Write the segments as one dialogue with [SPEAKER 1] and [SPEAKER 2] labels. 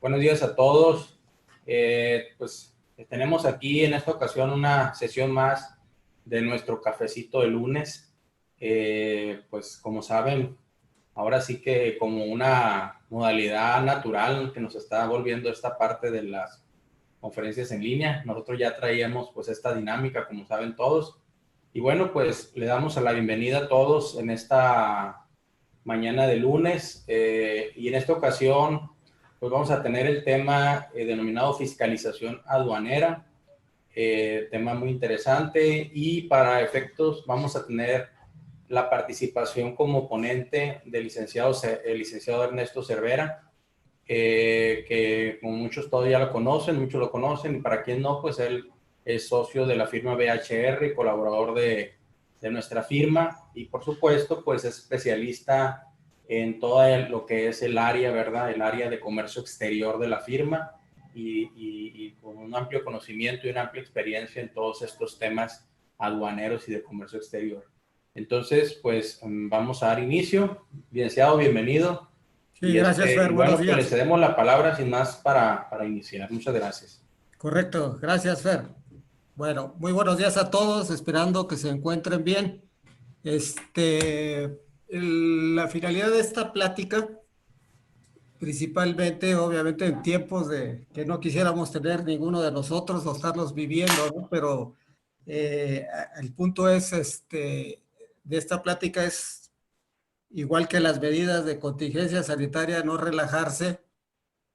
[SPEAKER 1] Buenos días a todos. Pues tenemos aquí en esta ocasión una sesión más de nuestro cafecito de lunes. Pues como saben, ahora sí que como una modalidad natural que nos está volviendo esta parte de las conferencias en línea. Nosotros ya traíamos pues esta dinámica, como saben todos. Y bueno, pues le damos la bienvenida a todos en esta mañana de lunes. Y en esta ocasión pues vamos a tener el tema denominado fiscalización aduanera, tema muy interesante, y para efectos vamos a tener la participación como ponente del el licenciado Ernesto Cervera, que como muchos todavía muchos lo conocen, y para quien no, pues él es socio de la firma BHR, colaborador de nuestra firma, y por supuesto, pues es especialista en todo lo que es el área, ¿verdad? El área de comercio exterior de la firma, y con un amplio conocimiento y una amplia experiencia en todos estos temas aduaneros y de comercio exterior. Entonces, pues vamos a dar inicio. Licenciado, bienvenido.
[SPEAKER 2] Sí, gracias, Fer.
[SPEAKER 1] Y
[SPEAKER 2] Buenos
[SPEAKER 1] bueno, pues le
[SPEAKER 2] días.
[SPEAKER 1] cedemos la palabra sin más para iniciar. Muchas gracias.
[SPEAKER 2] Correcto, gracias, Fer. Bueno, muy buenos días a todos, esperando que se encuentren bien. La finalidad de esta plática, principalmente, obviamente, en tiempos de que no quisiéramos tener ninguno de nosotros o estarlos viviendo, ¿no? Pero el punto es, de esta plática es, igual que las medidas de contingencia sanitaria, no relajarse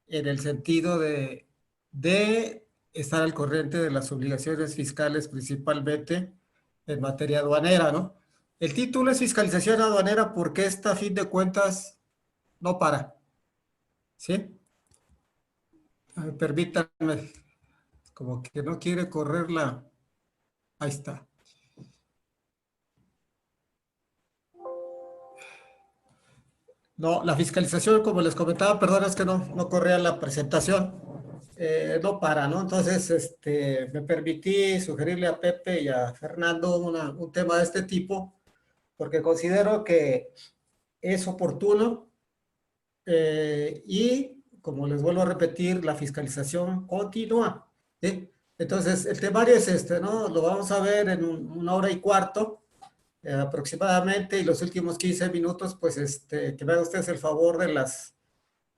[SPEAKER 2] en el sentido de estar al corriente de las obligaciones fiscales, principalmente en materia aduanera, ¿no? El título es fiscalización aduanera porque esta, a fin de cuentas, no para, ¿sí? A ver, permítanme, como que no quiere correr la... Ahí está. No, la fiscalización, como les comentaba, perdón, es que no corría la presentación. No para, ¿no? Entonces, me permití sugerirle a Pepe y a Fernando un tema de este tipo, porque considero que es oportuno y, como les vuelvo a repetir, la fiscalización continúa, ¿sí? Entonces, el temario es ¿no? Lo vamos a ver en una hora y cuarto aproximadamente, y los últimos 15 minutos, pues, que me hagan ustedes el favor de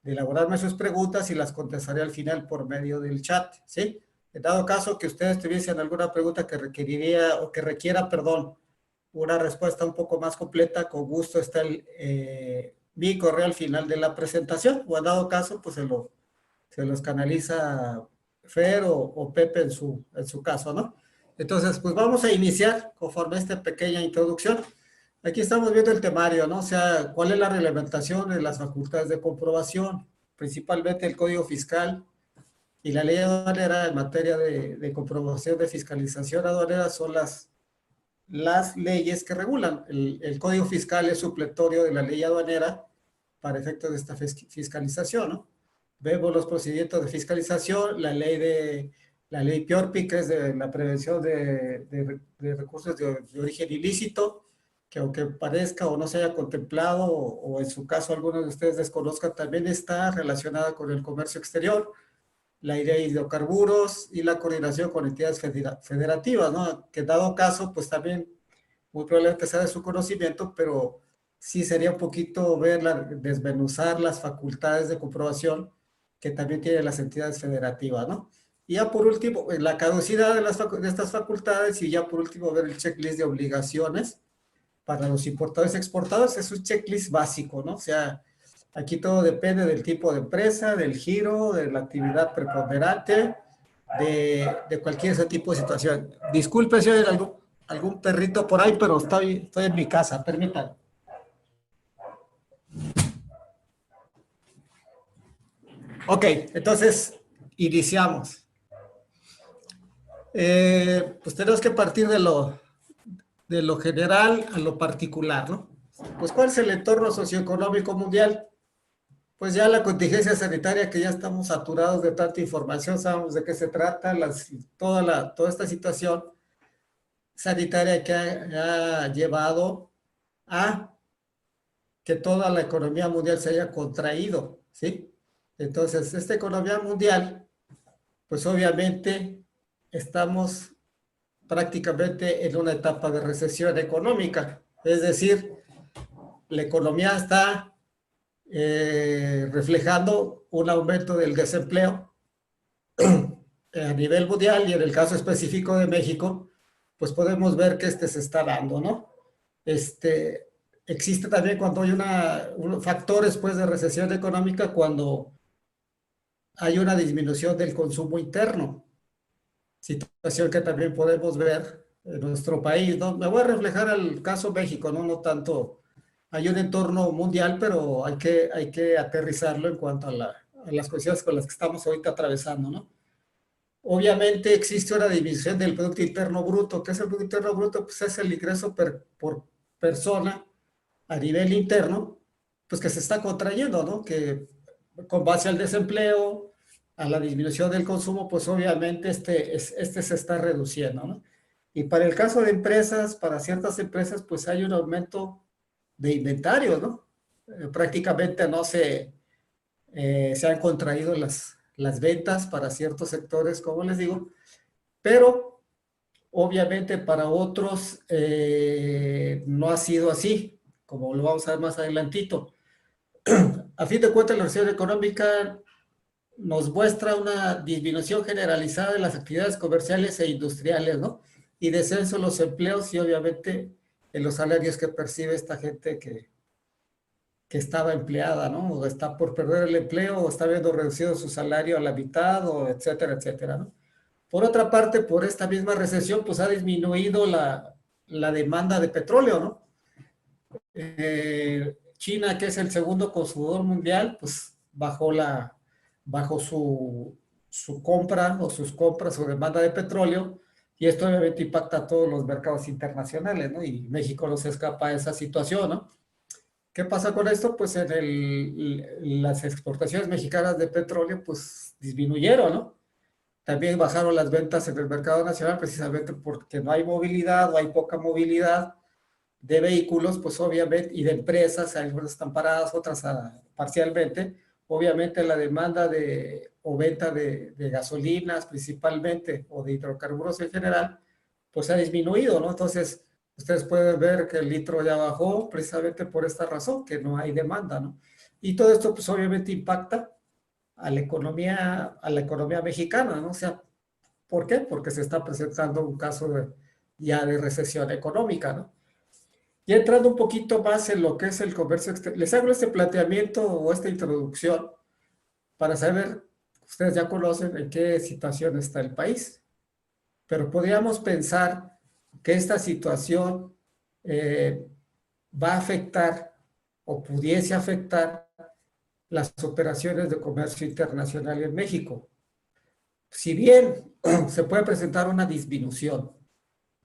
[SPEAKER 2] elaborarme sus preguntas y las contestaré al final por medio del chat, ¿sí? En dado caso que ustedes tuviesen alguna pregunta que requeriría o que requiera, perdón, una respuesta un poco más completa, con gusto está mi correo al final de la presentación, o en dado caso, pues se los canaliza Fer o Pepe en su caso, ¿no? Entonces, pues vamos a iniciar conforme a esta pequeña introducción. Aquí estamos viendo el temario, ¿no? O sea, ¿cuál es la reglamentación de las facultades de comprobación? Principalmente el Código Fiscal y la Ley Aduanera en materia de comprobación de fiscalización aduanera son las leyes que regulan. El Código Fiscal es supletorio de la Ley Aduanera para efectos de esta fiscalización, ¿no? Vemos los procedimientos de fiscalización, la ley PIORPI, que es de la prevención de recursos de origen ilícito, que aunque parezca o no se haya contemplado, o en su caso algunos de ustedes desconozcan, también está relacionada con el comercio exterior, la ley de hidrocarburos y la coordinación con entidades federativas, ¿no? Que dado caso, pues también muy probablemente sea de su conocimiento, pero sí sería un poquito desmenuzar las facultades de comprobación que también tienen las entidades federativas, ¿no? Y ya por último, la caducidad de estas facultades, y ya por último ver el checklist de obligaciones para los importadores y exportadores. Es un checklist básico, ¿no? O sea, aquí todo depende del tipo de empresa, del giro, de la actividad preponderante, de cualquier ese tipo de situación. Disculpe si hay algún perrito por ahí, pero estoy en mi casa, permítanme. Ok, entonces iniciamos. Pues tenemos que partir de lo general a lo particular, ¿no? Pues, ¿cuál es el entorno socioeconómico mundial? Pues ya la contingencia sanitaria, que ya estamos saturados de tanta información, sabemos de qué se trata, toda esta situación sanitaria que ha llevado a que toda la economía mundial se haya contraído, ¿sí? Entonces, esta economía mundial, pues obviamente estamos prácticamente en una etapa de recesión económica. Es decir, la economía está reflejando un aumento del desempleo a nivel mundial y en el caso específico de México, pues podemos ver que se está dando, ¿no? Existe también cuando hay factores pues, de recesión económica, cuando hay una disminución del consumo interno, situación que también podemos ver en nuestro país, ¿no? Me voy a reflejar al caso México, ¿no? No tanto, hay un entorno mundial, pero hay que aterrizarlo en cuanto a las cuestiones con las que estamos ahorita atravesando, ¿no? Obviamente existe una división del Producto Interno Bruto. ¿Qué es el Producto Interno Bruto? Pues es el ingreso por persona a nivel interno, pues que se está contrayendo, ¿no? Que con base al desempleo, a la disminución del consumo, pues obviamente este se está reduciendo, ¿no? Y para el caso de empresas, para ciertas empresas, pues hay un aumento de inventarios, ¿no? Prácticamente no se han contraído las ventas para ciertos sectores, como les digo, pero obviamente para otros no ha sido así, como lo vamos a ver más adelantito. A fin de cuentas, la recesión económica nos muestra una disminución generalizada de las actividades comerciales e industriales, ¿no? Y descenso en los empleos y obviamente en los salarios que percibe esta gente que estaba empleada, ¿no? O está por perder el empleo, o está viendo reducido su salario a la mitad, o etcétera, etcétera, ¿no? Por otra parte, por esta misma recesión, pues ha disminuido la demanda de petróleo, ¿no? China, que es el segundo consumidor mundial, pues bajó su compra o sus compras o demanda de petróleo, y esto obviamente impacta a todos los mercados internacionales, ¿no? Y México no se escapa de esa situación, ¿no? ¿Qué pasa con esto? Pues las exportaciones mexicanas de petróleo pues disminuyeron, ¿no? También bajaron las ventas en el mercado nacional precisamente porque no hay movilidad o hay poca movilidad de vehículos, pues obviamente, y de empresas, algunas están paradas, otras parcialmente. Obviamente la demanda o venta de gasolinas principalmente o de hidrocarburos en general, pues ha disminuido, ¿no? Entonces, ustedes pueden ver que el litro ya bajó precisamente por esta razón, que no hay demanda, ¿no? Y todo esto, pues obviamente impacta a la economía mexicana, ¿no? O sea, ¿por qué? Porque se está presentando un caso ya de recesión económica, ¿no? Y entrando un poquito más en lo que es el comercio exterior, les hago este planteamiento o esta introducción para saber, ustedes ya conocen en qué situación está el país, pero podríamos pensar que esta situación va a afectar o pudiese afectar las operaciones de comercio internacional en México. Si bien se puede presentar una disminución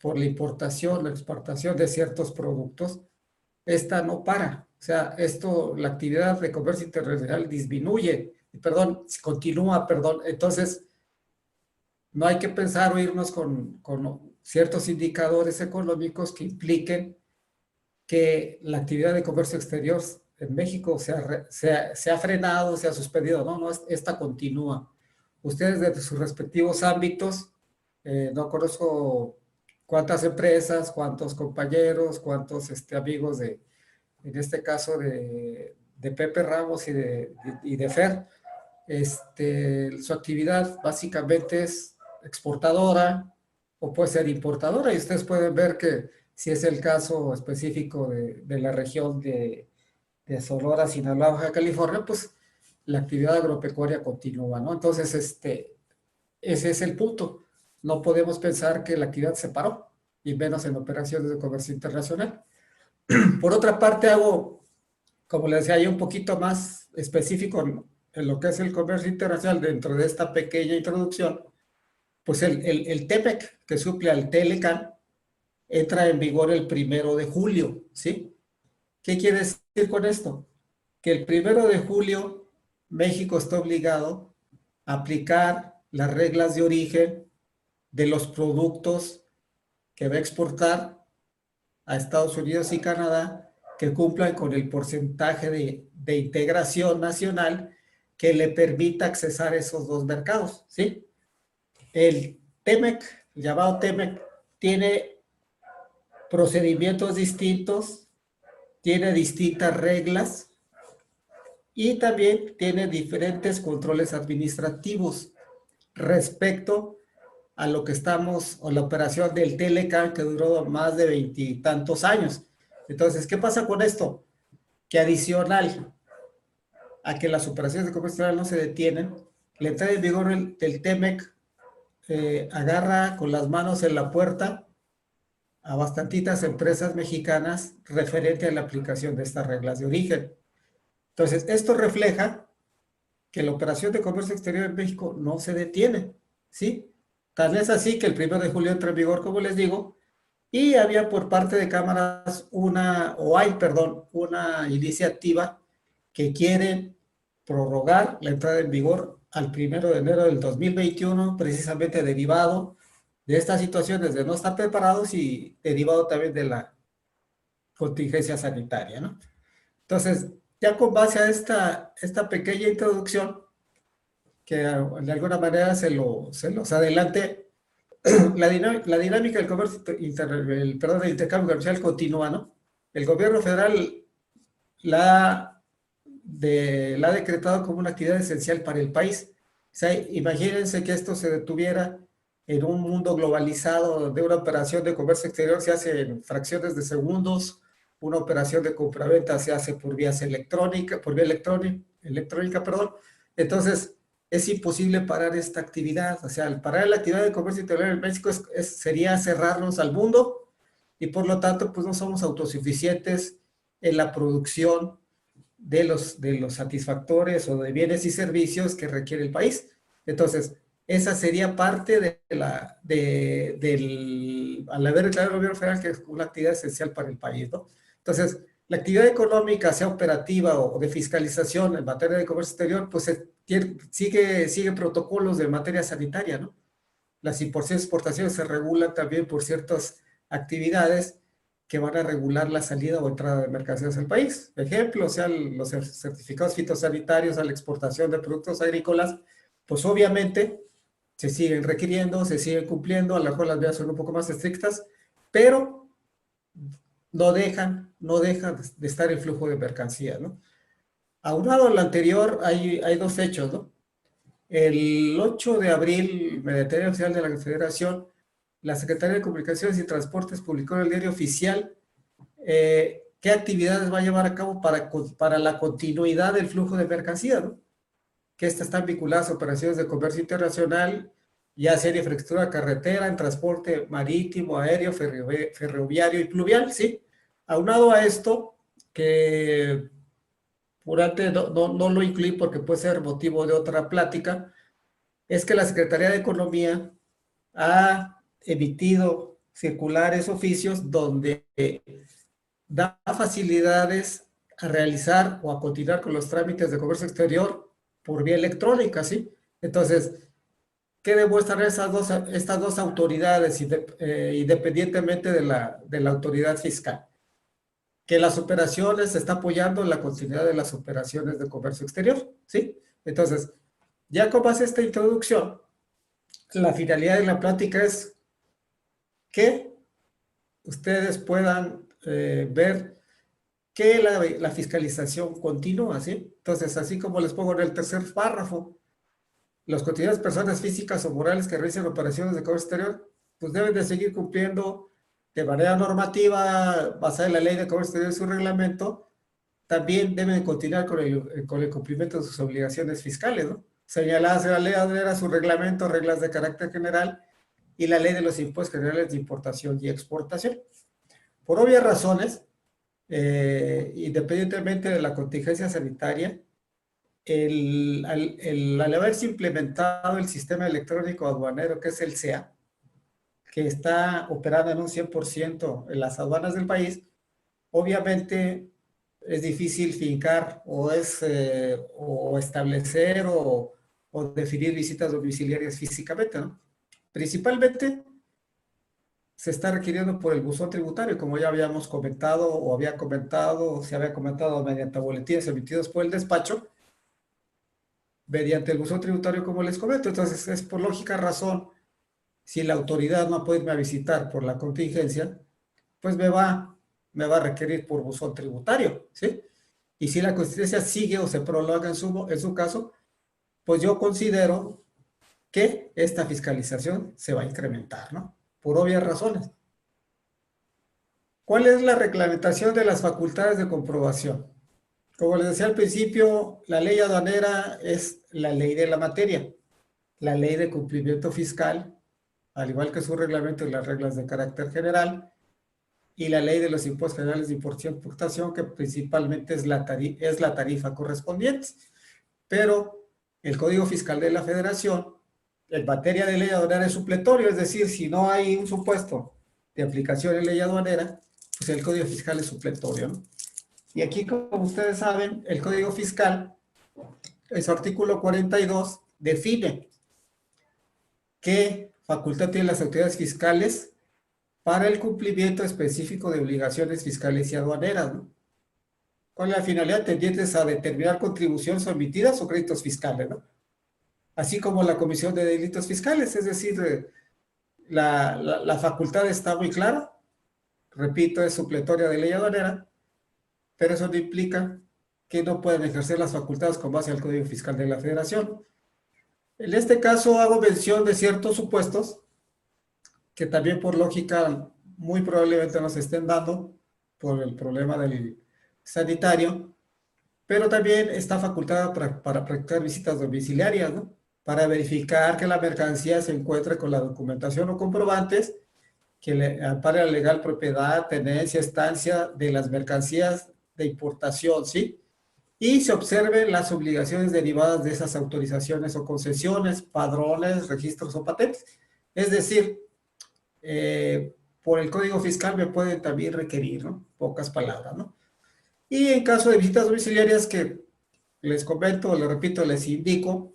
[SPEAKER 2] por la importación o exportación de ciertos productos, esta no para. O sea, la actividad de comercio internacional disminuye, continúa. Entonces, no hay que pensar o irnos con ciertos indicadores económicos que impliquen que la actividad de comercio exterior en México se ha frenado, se ha suspendido. No, esta continúa. Ustedes desde sus respectivos ámbitos, no conozco cuántas empresas, cuántos compañeros, cuántos amigos en este caso de Pepe Ramos y de Fer, su actividad básicamente es exportadora o puede ser importadora, y ustedes pueden ver que si es el caso específico de la región de Sonora, Sinaloa, Baja California, pues la actividad agropecuaria continúa, ¿no? Entonces, ese es el punto. No podemos pensar que la actividad se paró, y menos en operaciones de comercio internacional. Por otra parte, como les decía, un poquito más específico en lo que es el comercio internacional dentro de esta pequeña introducción. Pues el TEMEC, que suple al TELECAN, entra en vigor el 1 de julio, ¿sí? ¿Qué quiere decir con esto? Que el 1 de julio México está obligado a aplicar las reglas de origen de los productos que va a exportar a Estados Unidos y Canadá, que cumplan con el porcentaje de integración nacional que le permita accesar esos dos mercados, ¿sí? El TEMEC, el llamado TEMEC, tiene procedimientos distintos, tiene distintas reglas y también tiene diferentes controles administrativos respecto a lo que estamos, o la operación del Telecan, que duró más de 20 y tantos años. Entonces, ¿qué pasa con esto? Que adicional a que las operaciones de comercio exterior no se detienen, la entrada en vigor del TEMEC agarra con las manos en la puerta a bastantitas empresas mexicanas referente a la aplicación de estas reglas de origen. Entonces, esto refleja que la operación de comercio exterior en México no se detiene, ¿sí? Tal es así que el 1 de julio entra en vigor, como les digo, y había por parte de cámaras una iniciativa que quiere prorrogar la entrada en vigor al 1 de enero del 2021, precisamente derivado de estas situaciones de no estar preparados y derivado también de la contingencia sanitaria, ¿no? Entonces, ya con base a esta pequeña introducción, que de alguna manera se los adelante, la dinámica del comercio, del intercambio comercial continúa, ¿no? El gobierno federal la ha decretado como una actividad esencial para el país. O sea, imagínense que esto se detuviera en un mundo globalizado, donde una operación de comercio exterior se hace en fracciones de segundos, una operación de compraventa se hace por vía electrónica, perdón. Entonces, es imposible parar esta actividad. O sea, al parar la actividad de comercio interior en México sería cerrarnos al mundo y por lo tanto, pues no somos autosuficientes en la producción de los satisfactores o de bienes y servicios que requiere el país. Entonces, esa sería parte al haber declarado el gobierno federal que es una actividad esencial para el país, ¿no? Entonces, la actividad económica, sea operativa o de fiscalización en materia de comercio exterior, pues sigue protocolos de materia sanitaria, ¿no? Las importaciones y exportaciones se regulan también por ciertas actividades que van a regular la salida o entrada de mercancías al país. Ejemplo, sean los certificados fitosanitarios a la exportación de productos agrícolas, pues obviamente se siguen requiriendo, se siguen cumpliendo, a lo mejor las medidas son un poco más estrictas, pero no dejan de estar el flujo de mercancías, ¿no? Aunado a lo anterior, hay dos hechos, ¿no? El 8 de abril, Secretaría Oficial de la Federación, la Secretaría de Comunicaciones y Transportes publicó en el Diario Oficial qué actividades va a llevar a cabo para la continuidad del flujo de mercancías, ¿no? Que estas están vinculadas a operaciones de comercio internacional, ya sea en infraestructura carretera, en transporte marítimo, aéreo, ferroviario y pluvial, ¿sí? Aunado a esto, que por antes no lo incluí porque puede ser motivo de otra plática, es que la Secretaría de Economía ha emitido circulares, oficios, donde da facilidades a realizar o a continuar con los trámites de comercio exterior por vía electrónica, ¿sí? Entonces, ¿qué demuestran estas dos autoridades, independientemente de la autoridad fiscal? Que las operaciones se está apoyando en la continuidad de las operaciones de comercio exterior, ¿sí? Entonces, ya con base a esta introducción, la finalidad de la plática es que ustedes puedan ver que la fiscalización continúa, ¿sí? Entonces, así como les pongo en el tercer párrafo, las continuas personas físicas o morales que realicen operaciones de comercio exterior, pues deben de seguir cumpliendo de manera normativa, basada en la ley de comercio exterior y su reglamento, también deben continuar con el cumplimiento de sus obligaciones fiscales, ¿no? Señaladas en la ley aduanera, su reglamento, reglas de carácter general y la ley de los impuestos generales de importación y exportación. Por obvias razones, independientemente de la contingencia sanitaria, al haberse implementado el sistema electrónico aduanero, que es el SEA, que está operando en un 100% en las aduanas del país, obviamente es difícil fincar o establecer o definir visitas domiciliarias físicamente, ¿no? Principalmente se está requiriendo por el buzón tributario, como ya habíamos comentado o se había comentado mediante boletines emitidos por el despacho, mediante el buzón tributario, como les comento. Entonces, es por lógica razón, si la autoridad no puede irme a visitar por la contingencia, pues me va a requerir por buzón tributario, ¿sí? Y si la contingencia sigue o se prolonga en su caso, pues yo considero que esta fiscalización se va a incrementar, ¿no? Por obvias razones. ¿Cuál es la reglamentación de las facultades de comprobación? Como les decía al principio, la ley aduanera es la ley de la materia, la ley de cumplimiento fiscal, al igual que su reglamento y las reglas de carácter general, y la ley de los impuestos generales de importación y exportación, que principalmente es la tarifa correspondiente. Pero el Código Fiscal de la Federación, en materia de ley aduanera, es supletorio, es decir, si no hay un supuesto de aplicación en ley aduanera, pues el Código Fiscal es supletorio, ¿no? Y aquí, como ustedes saben, el Código Fiscal, en su artículo 42, define qué facultad tienen las autoridades fiscales para el cumplimiento específico de obligaciones fiscales y aduaneras, ¿no? Con la finalidad tendientes a determinar contribuciones omitidas o créditos fiscales, ¿no? Así como la Comisión de Delitos Fiscales, es decir, la facultad está muy clara, repito, es supletoria de ley aduanera, pero eso no implica que no puedan ejercer las facultades con base al Código Fiscal de la Federación. En este caso hago mención de ciertos supuestos que también por lógica muy probablemente nos estén dando por el problema del sanitario, pero también está facultada para practicar visitas domiciliarias, ¿no? Para verificar que la mercancía se encuentre con la documentación o comprobantes que le ampare la legal propiedad, tenencia, estancia de las mercancías de importación, ¿sí? Y se observen las obligaciones derivadas de esas autorizaciones o concesiones, padrones, registros o patentes. Es decir, por el Código Fiscal me pueden también requerir, ¿no? Pocas palabras, ¿no? Y en caso de visitas domiciliarias que les comento, les repito, les indico,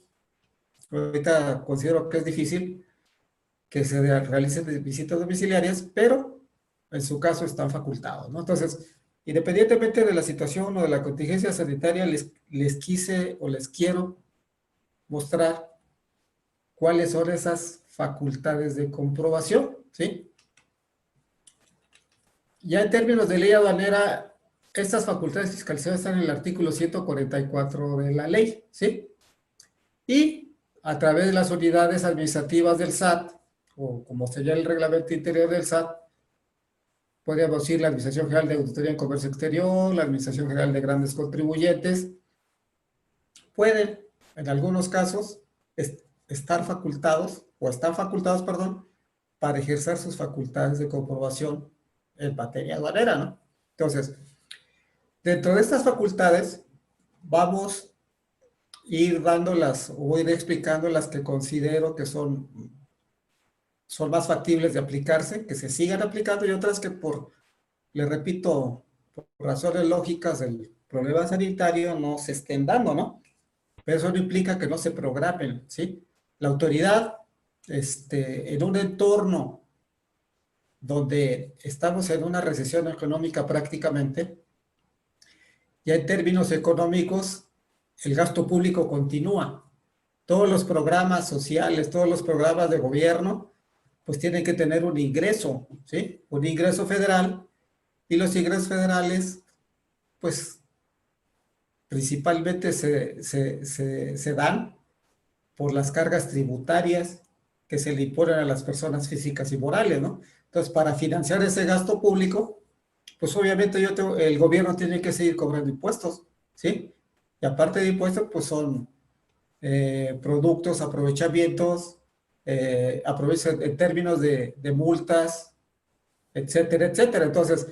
[SPEAKER 2] ahorita considero que es difícil que se realicen visitas domiciliarias, pero en su caso están facultados, ¿no? Entonces, independientemente de la situación o de la contingencia sanitaria, les quise o les quiero mostrar cuáles son esas facultades de comprobación, ¿sí? Ya en términos de ley aduanera, estas facultades fiscalizadas están en el artículo 144 de la ley, ¿sí? Y a través de las unidades administrativas del SAT, o como señala el reglamento interior del SAT, podríamos decir la Administración General de Auditoría en Comercio Exterior, la Administración General de Grandes Contribuyentes, pueden, en algunos casos, están facultados, perdón, para ejercer sus facultades de comprobación en materia aduanera, ¿no? Entonces, dentro de estas facultades, vamos a ir dándolas, o ir explicando las que considero que son más factibles de aplicarse, que se sigan aplicando, y otras que le repito, por razones lógicas del problema sanitario no se estén dando, ¿no? Pero eso no implica que no se programen, ¿sí? La autoridad, en un entorno donde estamos en una recesión económica prácticamente, ya en términos económicos, el gasto público continúa. Todos los programas sociales, todos los programas de gobierno, pues tienen que tener un ingreso, ¿sí? Un ingreso federal, y los ingresos federales, pues, principalmente se dan por las cargas tributarias que se le imponen a las personas físicas y morales, ¿no? Entonces, para financiar ese gasto público, pues obviamente el gobierno tiene que seguir cobrando impuestos, ¿sí? Y aparte de impuestos, pues son productos, aprovechamientos, en términos de multas, etcétera, etcétera. Entonces,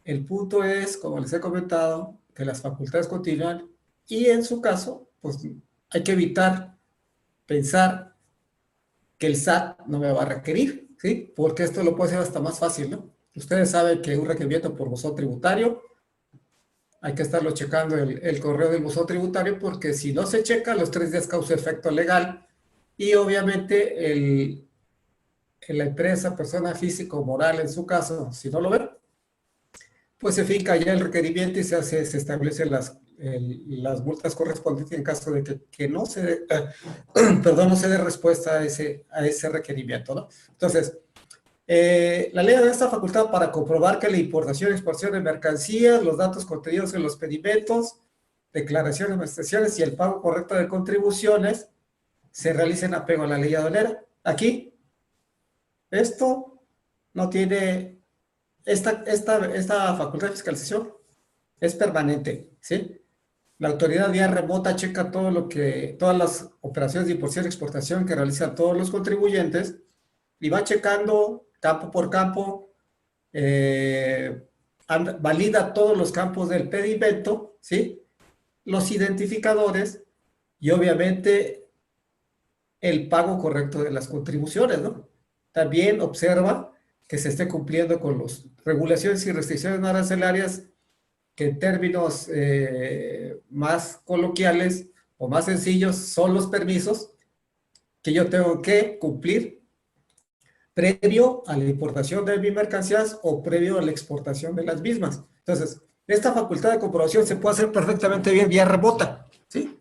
[SPEAKER 2] el punto es, como les he comentado, que las facultades continúan, y en su caso, pues hay que evitar pensar que el SAT no me va a requerir, ¿sí? Porque esto lo puede hacer hasta más fácil, ¿no? Ustedes saben que un requerimiento por buzón tributario, hay que estarlo checando el correo del buzón tributario, porque si no se checa, los 3 días causa efecto legal, y obviamente la empresa, persona física o moral en su caso, si no lo ve, pues se finca ya el requerimiento y se establecen las multas correspondientes en caso de que no se, perdón, no se dé respuesta a ese requerimiento, ¿no? Entonces, la ley da esta facultad para comprobar que la importación y exportación de mercancías, los datos contenidos en los pedimentos, declaraciones de administraciones y el pago correcto de contribuciones se realicen apego a la ley aduanera. Aquí, esto no tiene, esta facultad de fiscalización es permanente, ¿sí? La autoridad vía remota checa todas las operaciones de importación y exportación que realizan todos los contribuyentes y va checando campo por campo, valida todos los campos del pedimento, ¿sí? Los identificadores y obviamente el pago correcto de las contribuciones, ¿no? También observa que se esté cumpliendo con las regulaciones y restricciones no arancelarias que en términos más coloquiales o más sencillos son los permisos que yo tengo que cumplir previo a la importación de mis mercancías o previo a la exportación de las mismas. Entonces, esta facultad de comprobación se puede hacer perfectamente bien vía remota, ¿sí?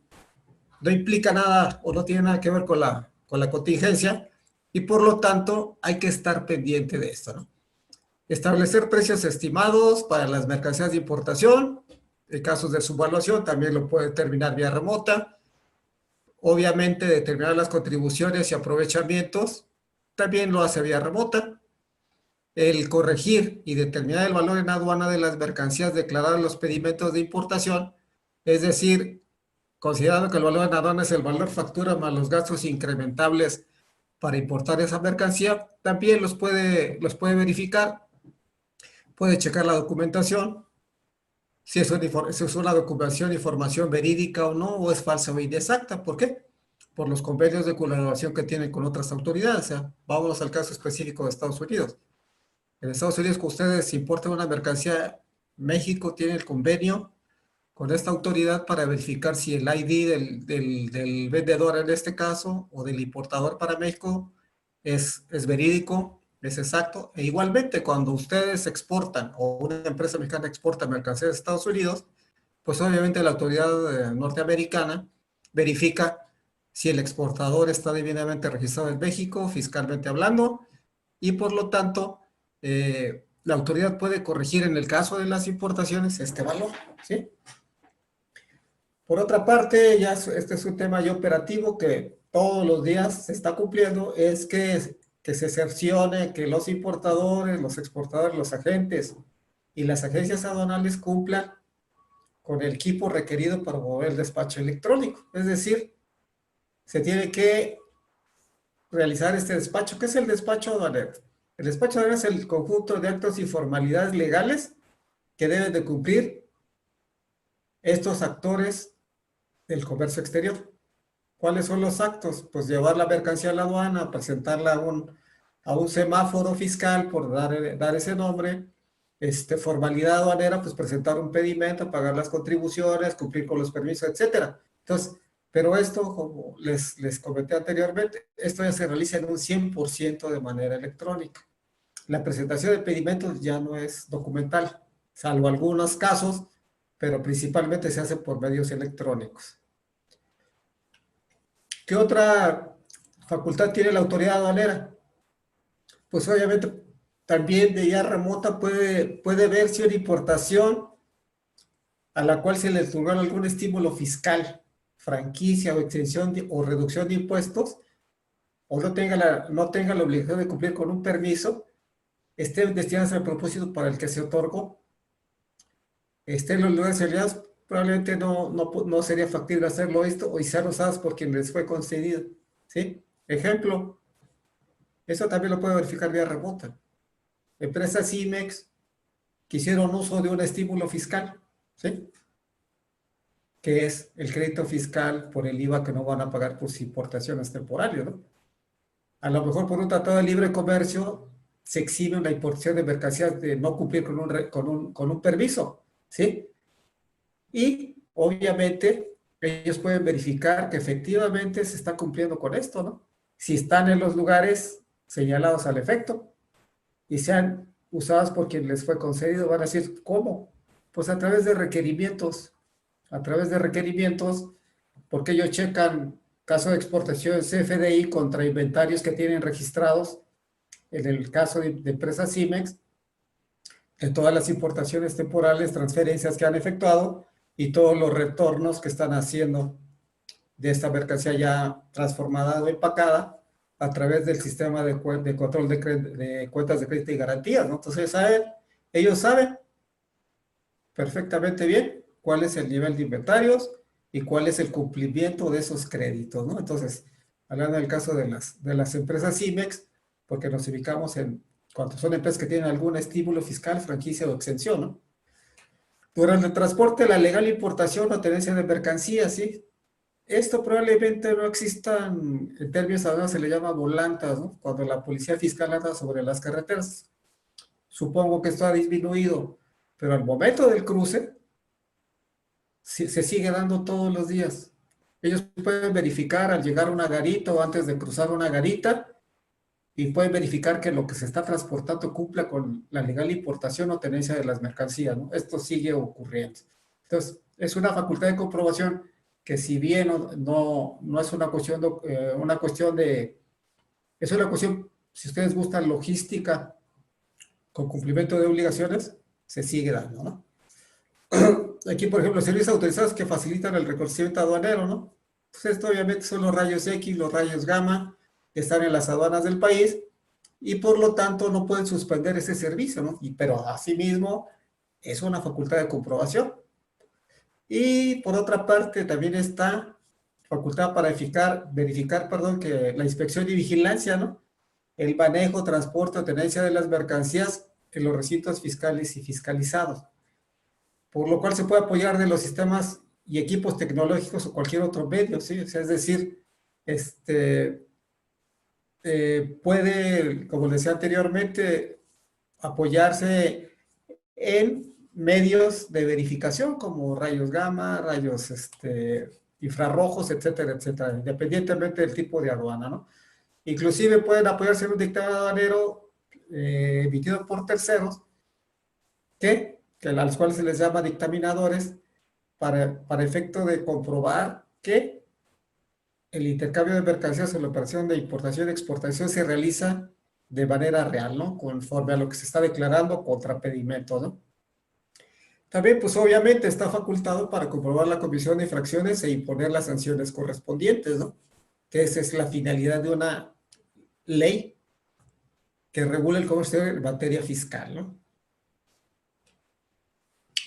[SPEAKER 2] No implica nada o no tiene nada que ver con la contingencia y por lo tanto hay que estar pendiente de esto, ¿no? Establecer precios estimados para las mercancías de importación. En casos de subvaluación también lo puede determinar vía remota. Obviamente determinar las contribuciones y aprovechamientos también lo hace vía remota. El corregir y determinar el valor en aduana de las mercancías declaradas en los pedimentos de importación, es decir, considerando que el valor en aduana es el valor factura más los gastos incrementables para importar esa mercancía, también los puede verificar. Puede checar la documentación, si es una documentación, información verídica o no, o es falsa o inexacta. ¿Por qué? Por los convenios de colaboración que tienen con otras autoridades. O sea, vámonos al caso específico de Estados Unidos. En Estados Unidos, cuando ustedes importan una mercancía, México tiene el convenio con esta autoridad para verificar si el ID del vendedor en este caso, o del importador para México, es verídico, es exacto. E igualmente, cuando ustedes exportan o una empresa mexicana exporta mercancías a Estados Unidos, pues obviamente la autoridad norteamericana verifica si el exportador está debidamente registrado en México, fiscalmente hablando, y por lo tanto, la autoridad puede corregir en el caso de las importaciones este valor, ¿sí? Por otra parte, este es un tema ya operativo que todos los días se está cumpliendo, es que se cercione que los importadores, los exportadores, los agentes y las agencias aduanales cumplan con el equipo requerido para mover el despacho electrónico. Es decir, se tiene que realizar este despacho. ¿Qué es el despacho aduanero? El despacho aduanero es el conjunto de actos y formalidades legales que deben de cumplir estos actores del comercio exterior. ¿Cuáles son los actos? Pues llevar la mercancía a la aduana, presentarla a un semáforo fiscal, por dar ese nombre, formalidad aduanera, pues presentar un pedimento, pagar las contribuciones, cumplir con los permisos, etcétera. Entonces, pero esto, como les comenté anteriormente, esto ya se realiza en un 100% de manera electrónica. La presentación de pedimentos ya no es documental, salvo algunos casos, pero principalmente se hace por medios electrónicos. ¿Qué otra facultad tiene la autoridad aduanera? Pues obviamente también de ya remota puede ver si una importación a la cual se le otorgó algún estímulo fiscal, franquicia o exención o reducción de impuestos, o no tenga la obligación de cumplir con un permiso, esté destinadas al propósito para el que se otorgó, esté en los lugares señalados, probablemente no sería factible hacerlo esto o ser usadas por quien les fue concedido, ¿sí? Ejemplo, eso también lo puede verificar vía remota. Empresas IMEX que hicieron uso de un estímulo fiscal, ¿sí? Que es el crédito fiscal por el IVA que no van a pagar por sus importaciones temporales, ¿no? A lo mejor por un tratado de libre comercio se exime la importación de mercancías de no cumplir con un permiso, ¿sí? Y obviamente ellos pueden verificar que efectivamente se está cumpliendo con esto, ¿no? Si están en los lugares señalados al efecto y sean usadas por quien les fue concedido, van a decir, ¿cómo? Pues a través de requerimientos a través de requerimientos, porque ellos checan caso de exportación CFDI contra inventarios que tienen registrados, en el caso de empresa Cimex, de todas las importaciones temporales, transferencias que han efectuado y todos los retornos que están haciendo de esta mercancía ya transformada o empacada a través del sistema de control de cuentas de crédito y garantías, ¿no? Entonces, ellos saben perfectamente bien cuál es el nivel de inventarios y cuál es el cumplimiento de esos créditos, ¿no? Entonces, hablando del caso de las empresas Cimex, porque nos ubicamos en cuando son empresas que tienen algún estímulo fiscal, franquicia o exención, ¿no? Durante el transporte, la legal importación o tenencia de mercancías, ¿sí? Esto probablemente no exista, en términos ahora se le llama volantas, ¿no? Cuando la policía fiscal anda sobre las carreteras. Supongo que esto ha disminuido, pero al momento del cruce, se sigue dando todos los días. Ellos pueden verificar al llegar a una garita o antes de cruzar una garita y pueden verificar que lo que se está transportando cumpla con la legal importación o tenencia de las mercancías, ¿no? Esto sigue ocurriendo. Entonces, es una facultad de comprobación que si bien no es una cuestión es una cuestión, si ustedes gustan, logística con cumplimiento de obligaciones, se sigue dando, ¿no? Aquí, por ejemplo, servicios autorizados que facilitan el reconocimiento aduanero, ¿no? Pues esto obviamente son los rayos X, los rayos gamma, que están en las aduanas del país, y por lo tanto no pueden suspender ese servicio, ¿no? Pero asimismo es una facultad de comprobación. Y por otra parte también está facultad para verificar, que la inspección y vigilancia, ¿no? El manejo, transporte o tenencia de las mercancías en los recintos fiscales y fiscalizados, por lo cual se puede apoyar de los sistemas y equipos tecnológicos o cualquier otro medio, ¿sí? O sea, es decir, puede, como decía anteriormente, apoyarse en medios de verificación como rayos gamma, rayos infrarrojos, etcétera, etcétera, independientemente del tipo de aduana, ¿no? Inclusive pueden apoyarse en un dictamen aduanero emitido por terceros, a los cuales se les llama dictaminadores, para efecto de comprobar que el intercambio de mercancías o la operación de importación y exportación se realiza de manera real, ¿no? Conforme a lo que se está declarando contra pedimento, ¿no? También, pues obviamente está facultado para comprobar la comisión de infracciones e imponer las sanciones correspondientes, ¿no? Que esa es la finalidad de una ley que regula el comercio en materia fiscal, ¿no?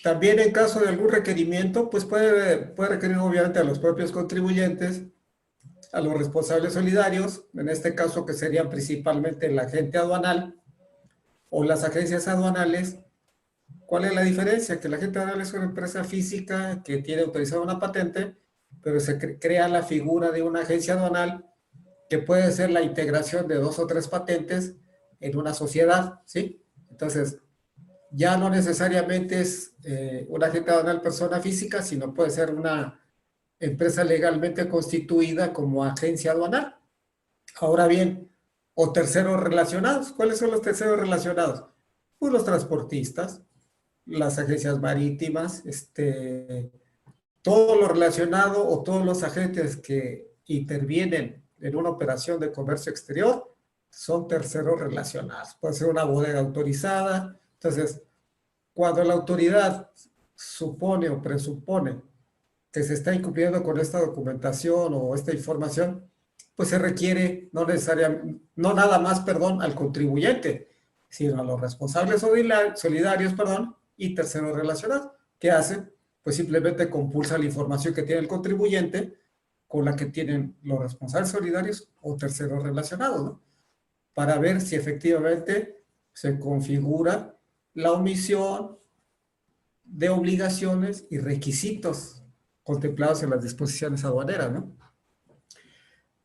[SPEAKER 2] También en caso de algún requerimiento, pues puede requerir obviamente a los propios contribuyentes, a los responsables solidarios, en este caso que serían principalmente el agente aduanal o las agencias aduanales. ¿Cuál es la diferencia? Que la agente aduanal es una empresa física que tiene autorizada una patente, pero se crea la figura de una agencia aduanal que puede ser la integración de 2 o 3 patentes en una sociedad, ¿sí? Entonces, ya no necesariamente es un agente aduanal persona física, sino puede ser una empresa legalmente constituida como agencia aduanal. Ahora bien, o terceros relacionados. ¿Cuáles son los terceros relacionados? Pues los transportistas, las agencias marítimas, todo lo relacionado o todos los agentes que intervienen en una operación de comercio exterior son terceros relacionados. Puede ser una bodega autorizada. Entonces, cuando la autoridad supone o presupone que se está incumpliendo con esta documentación o esta información, pues se requiere no nada más, al contribuyente, sino a los responsables solidarios, y terceros relacionados. ¿Qué hacen? Pues simplemente compulsa la información que tiene el contribuyente con la que tienen los responsables solidarios o terceros relacionados, ¿no? Para ver si efectivamente se configura la omisión de obligaciones y requisitos contemplados en las disposiciones aduaneras, ¿no?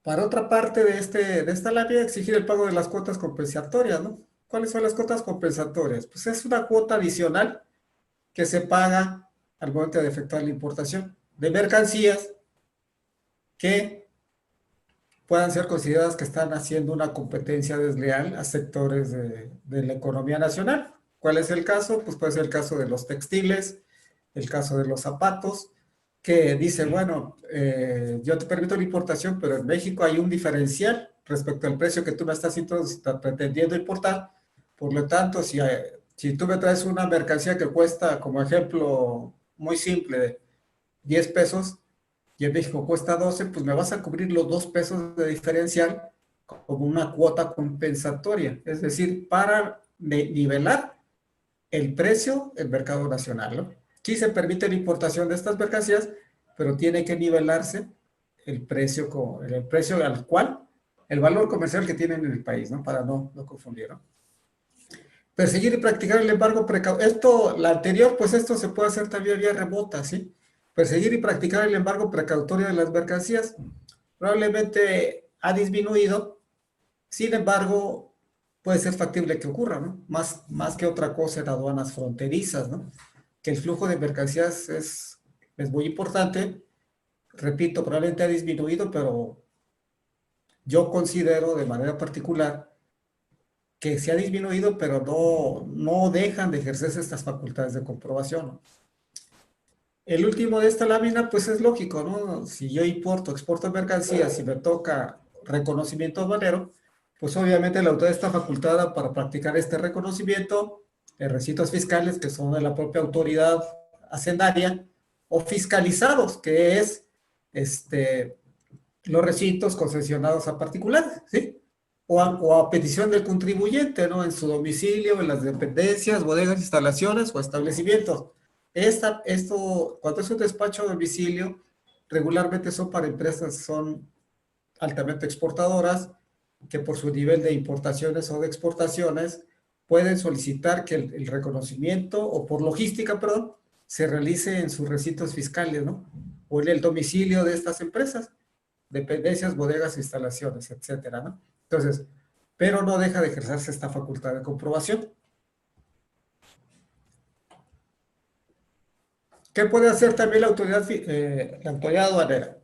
[SPEAKER 2] Para otra parte de esta lámina, exigir el pago de las cuotas compensatorias, ¿no? ¿Cuáles son las cuotas compensatorias? Pues es una cuota adicional que se paga al momento de efectuar la importación de mercancías que puedan ser consideradas que están haciendo una competencia desleal a sectores de la economía nacional. ¿Cuál es el caso? Pues puede ser el caso de los textiles, el caso de los zapatos, que dice, bueno, yo te permito la importación, pero en México hay un diferencial respecto al precio que tú me estás pretendiendo importar. Por lo tanto, si tú me traes una mercancía que cuesta, como ejemplo muy simple, de 10 pesos, y en México cuesta 12, pues me vas a cubrir los 2 pesos de diferencial como una cuota compensatoria, es decir, para nivelar el precio del mercado nacional, ¿no? Sí se permite la importación de estas mercancías, pero tiene que nivelarse el precio al cual, el valor comercial que tienen en el país, ¿no? Para no confundir, ¿no? Perseguir y practicar el embargo precautorio. La anterior, pues esto se puede hacer también vía remota, ¿sí? Perseguir y practicar el embargo precautorio de las mercancías probablemente ha disminuido, sin embargo, puede ser factible que ocurra, ¿no? Más que otra cosa en aduanas fronterizas, ¿no? Que el flujo de mercancías es muy importante. Repito, probablemente ha disminuido, pero yo considero de manera particular que se ha disminuido, pero no dejan de ejercerse estas facultades de comprobación, ¿no? El último de esta lámina, pues es lógico, ¿no? Si yo importo, exporto mercancías y me toca reconocimiento aduanero, pues obviamente la autoridad está facultada para practicar este reconocimiento de requisitos fiscales que son de la propia autoridad hacendaria o fiscalizados, que es los recintos concesionados a particulares, ¿sí? O a petición del contribuyente, ¿no? En su domicilio, en las dependencias, bodegas, instalaciones o establecimientos. Cuando es un despacho a domicilio, regularmente son para empresas, son altamente exportadoras, que por su nivel de importaciones o de exportaciones, pueden solicitar que el reconocimiento, o por logística, perdón, se realice en sus recintos fiscales, ¿no? O en el domicilio de estas empresas, dependencias, bodegas, instalaciones, etcétera, ¿no? Entonces, pero no deja de ejercerse esta facultad de comprobación. ¿Qué puede hacer también la autoridad aduanera?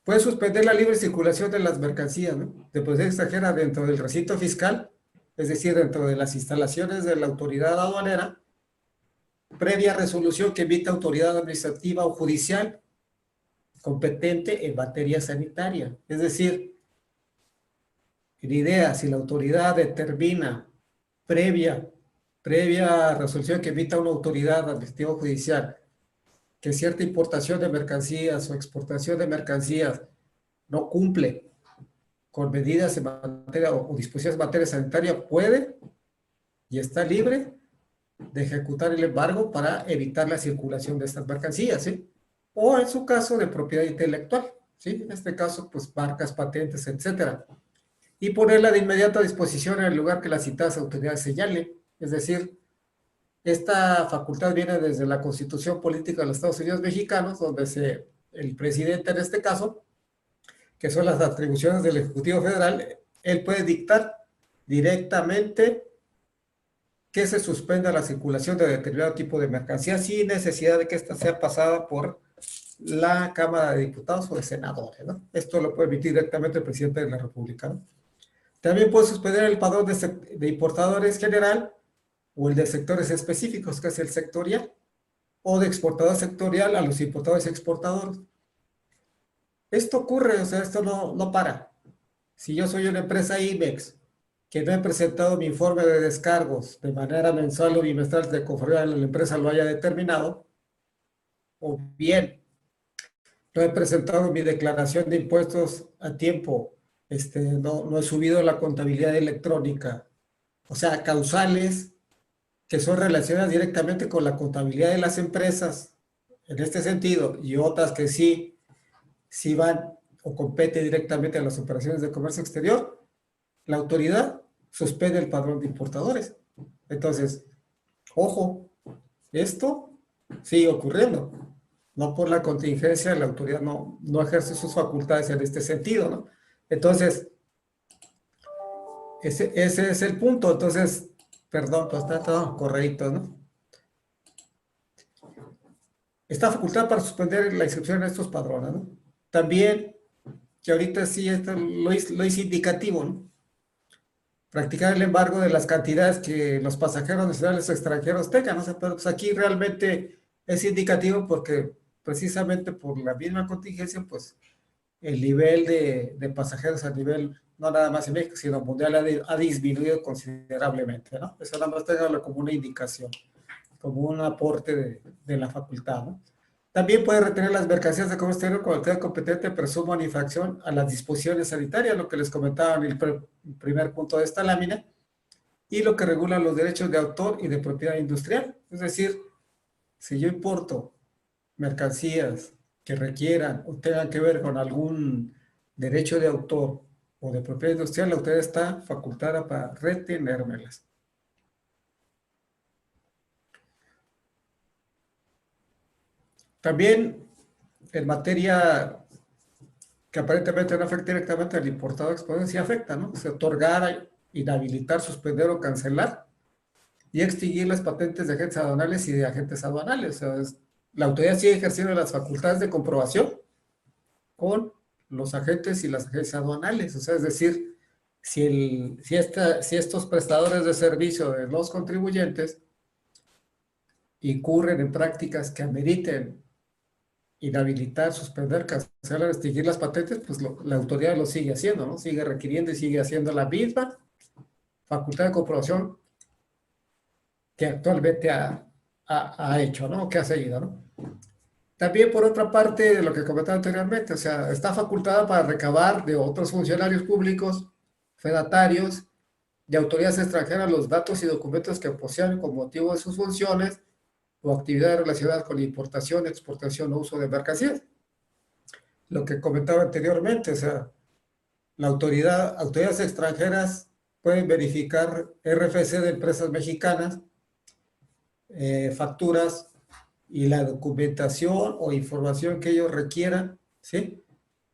[SPEAKER 2] Puede suspender la libre circulación de las mercancías, ¿no? De procedencia extranjera dentro del recinto fiscal, es decir, dentro de las instalaciones de la autoridad aduanera, previa resolución que emita autoridad administrativa o judicial competente en materia sanitaria. Es decir, la idea, si la autoridad determina previa resolución que emita una autoridad administrativa o judicial que cierta importación de mercancías o exportación de mercancías no cumple con medidas en materia o disposiciones en materia sanitaria, puede y está libre de ejecutar el embargo para evitar la circulación de estas mercancías, ¿sí? O en su caso de propiedad intelectual, ¿sí? En este caso, pues marcas, patentes, etcétera. Y ponerla de inmediato a disposición en el lugar que las citadas autoridades señalen. Es decir, esta facultad viene desde la Constitución Política de los Estados Unidos Mexicanos, donde el presidente en este caso, que son las atribuciones del Ejecutivo Federal, él puede dictar directamente que se suspenda la circulación de determinado tipo de mercancía sin necesidad de que ésta sea pasada por la Cámara de Diputados o de Senadores, ¿no? Esto lo puede emitir directamente el presidente de la República, ¿no? También puede suspender el padrón de importadores general o el de sectores específicos, que es el sectorial, o de exportador sectorial a los importadores y exportadores. Esto ocurre, o sea, esto no para. Si yo soy una empresa IMEX que no he presentado mi informe de descargos de manera mensual o bimestral de conforme a la empresa lo haya determinado, o bien no he presentado mi declaración de impuestos a tiempo, no he subido la contabilidad electrónica, o sea, causales que son relacionadas directamente con la contabilidad de las empresas, en este sentido, y otras que sí van o compete directamente a las operaciones de comercio exterior, la autoridad suspende el padrón de importadores. Entonces, ojo, esto sigue ocurriendo. No por la contingencia, la autoridad no ejerce sus facultades en este sentido, ¿no? Entonces, ese es el punto. Entonces, perdón, pues está todo correcto, ¿no? Esta facultad para suspender la inscripción en estos padrones, ¿no? También, que ahorita sí esto lo hice indicativo, ¿no? Practicar el embargo de las cantidades que los pasajeros nacionales o extranjeros tengan, ¿no? O sea, pero pues aquí realmente es indicativo porque precisamente por la misma contingencia, pues el nivel de pasajeros a nivel, no nada más en México, sino mundial, ha disminuido considerablemente, ¿no? Eso nada más tenganlo como una indicación, como un aporte de la facultad, ¿no? También puede retener las mercancías de comercio exterior cuando el competente presuma una infracción a las disposiciones sanitarias, lo que les comentaba en el primer punto de esta lámina, y lo que regula los derechos de autor y de propiedad industrial. Es decir, si yo importo mercancías que requieran o tengan que ver con algún derecho de autor o de propiedad industrial, la autoridad está facultada para retenérmelas. También en materia que aparentemente no afecta directamente al importado o exportador, sí afecta, ¿no? Se otorgar, inhabilitar, suspender o cancelar y extinguir las patentes de agentes aduanales y de agentes aduanales. O sea, la autoridad sigue ejerciendo las facultades de comprobación con los agentes y las agencias aduanales. O sea, es decir, si estos prestadores de servicio de los contribuyentes incurren en prácticas que ameriten inhabilitar, suspender, cancelar, extinguir las patentes, pues la autoridad lo sigue haciendo, ¿no? Sigue requiriendo y sigue haciendo la misma facultad de comprobación que actualmente ha hecho, ¿no? Que ha seguido, ¿no? También, por otra parte, de lo que comentaba anteriormente, o sea, está facultada para recabar de otros funcionarios públicos, fedatarios, de autoridades extranjeras los datos y documentos que posean con motivo de sus funciones o actividades relacionadas con la importación, exportación o uso de mercancías. Lo que comentaba anteriormente, o sea, autoridades extranjeras pueden verificar RFC de empresas mexicanas, facturas y la documentación o información que ellos requieran, ¿sí?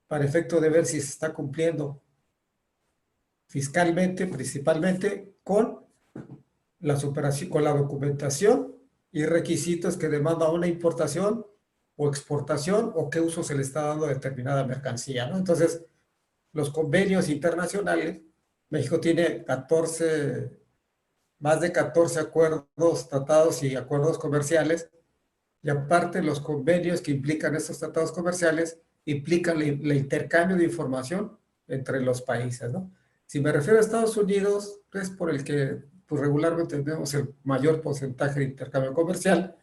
[SPEAKER 2] Para efecto de ver si se está cumpliendo fiscalmente, principalmente con con la documentación y requisitos que demanda una importación o exportación o qué uso se le está dando a determinada mercancía, ¿no? Entonces, los convenios internacionales, México tiene más de 14 acuerdos, tratados y acuerdos comerciales, y aparte los convenios que implican estos tratados comerciales implican el intercambio de información entre los países, ¿no? Si me refiero a Estados Unidos, es por el que pues, regularmente tenemos el mayor porcentaje de intercambio comercial,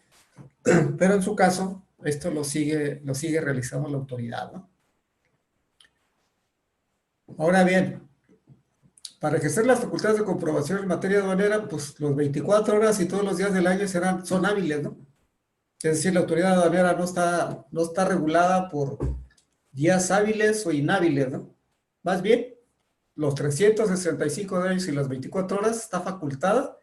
[SPEAKER 2] pero en su caso, esto lo sigue realizando la autoridad, ¿no? Ahora bien, para ejercer las facultades de comprobación en materia aduanera, pues los 24 horas y todos los días del año son hábiles, ¿no? Es decir, la autoridad aduanera no está regulada por días hábiles o inhábiles, ¿no? Más bien, los 365 días y las 24 horas está facultada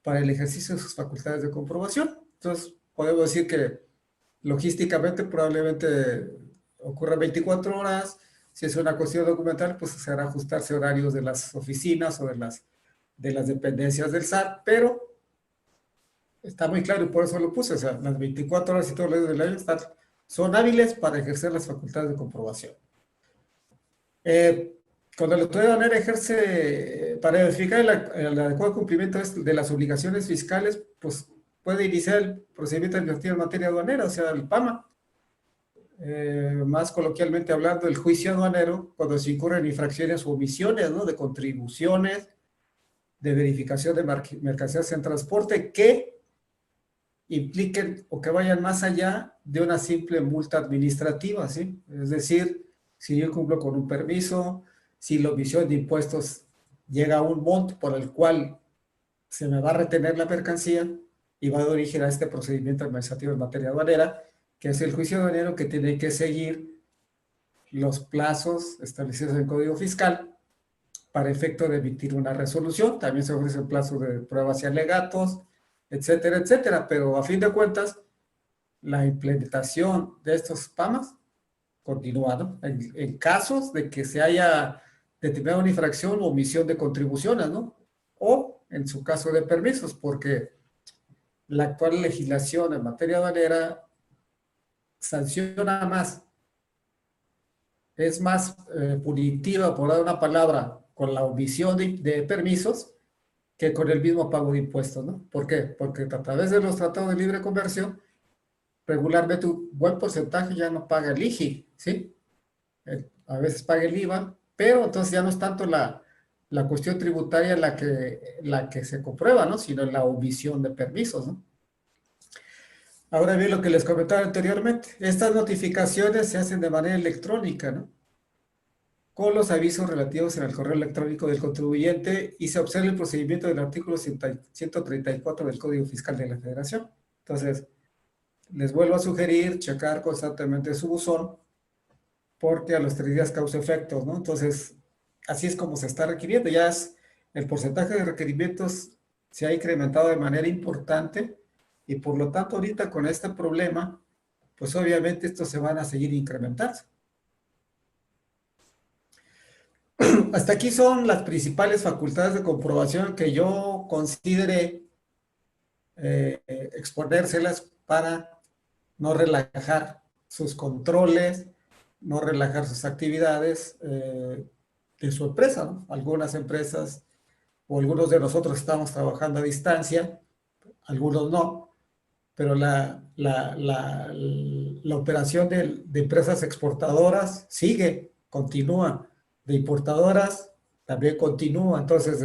[SPEAKER 2] para el ejercicio de sus facultades de comprobación. Entonces, podemos decir que logísticamente probablemente ocurra 24 horas. Si es una cuestión documental, pues se hará ajustarse horarios de las oficinas o de las dependencias del SAT, pero está muy claro y por eso lo puse. O sea, las 24 horas y todos los días del año son hábiles para ejercer las facultades de comprobación. Cuando la autoridad aduanera ejerce para verificar el adecuado cumplimiento de las obligaciones fiscales, pues puede iniciar el procedimiento administrativo en materia aduanera, o sea, el PAMA. Más coloquialmente hablando, el juicio aduanero, cuando se incurren infracciones o omisiones, ¿no? De contribuciones, de verificación de mercancías en transporte que impliquen o que vayan más allá de una simple multa administrativa, ¿sí? Es decir, si yo cumplo con un permiso, si la omisión de impuestos llega a un monto por el cual se me va a retener la mercancía y va a dar origen a este procedimiento administrativo en materia aduanera, que es el juicio aduanero que tiene que seguir los plazos establecidos en el Código Fiscal para efecto de emitir una resolución. También se ofrece el plazo de pruebas y alegatos, etcétera, etcétera. Pero a fin de cuentas, la implementación de estos PAMAs continúa, ¿no? En casos de que se haya determinado una infracción o omisión de contribuciones, ¿no? O en su caso de permisos, porque la actual legislación en materia aduanera sanciona más, es más punitiva, por dar una palabra, con la omisión de permisos que con el mismo pago de impuestos, ¿no? ¿Por qué? Porque a través de los tratados de libre comercio regularmente un buen porcentaje ya no paga el IGI, ¿sí? A veces paga el IVA, pero entonces ya no es tanto la cuestión tributaria la que se comprueba, ¿no? Sino la omisión de permisos, ¿no? Ahora bien, lo que les comentaba anteriormente, estas notificaciones se hacen de manera electrónica, ¿no? Con los avisos relativos en el correo electrónico del contribuyente y se observa el procedimiento del artículo 134 del Código Fiscal de la Federación. Entonces, les vuelvo a sugerir checar constantemente su buzón porque a los 3 días causa efectos, ¿no? Entonces, así es como se está requiriendo. Ya es, el porcentaje de requerimientos se ha incrementado de manera importante y por lo tanto ahorita con este problema, pues obviamente estos se van a seguir incrementando. Hasta aquí son las principales facultades de comprobación que yo consideré exponérselas para no relajar sus controles, no relajar sus actividades de su empresa, ¿no? Algunas empresas o algunos de nosotros estamos trabajando a distancia, algunos no, pero la operación de empresas exportadoras sigue, continúa, de importadoras también continúa. Entonces,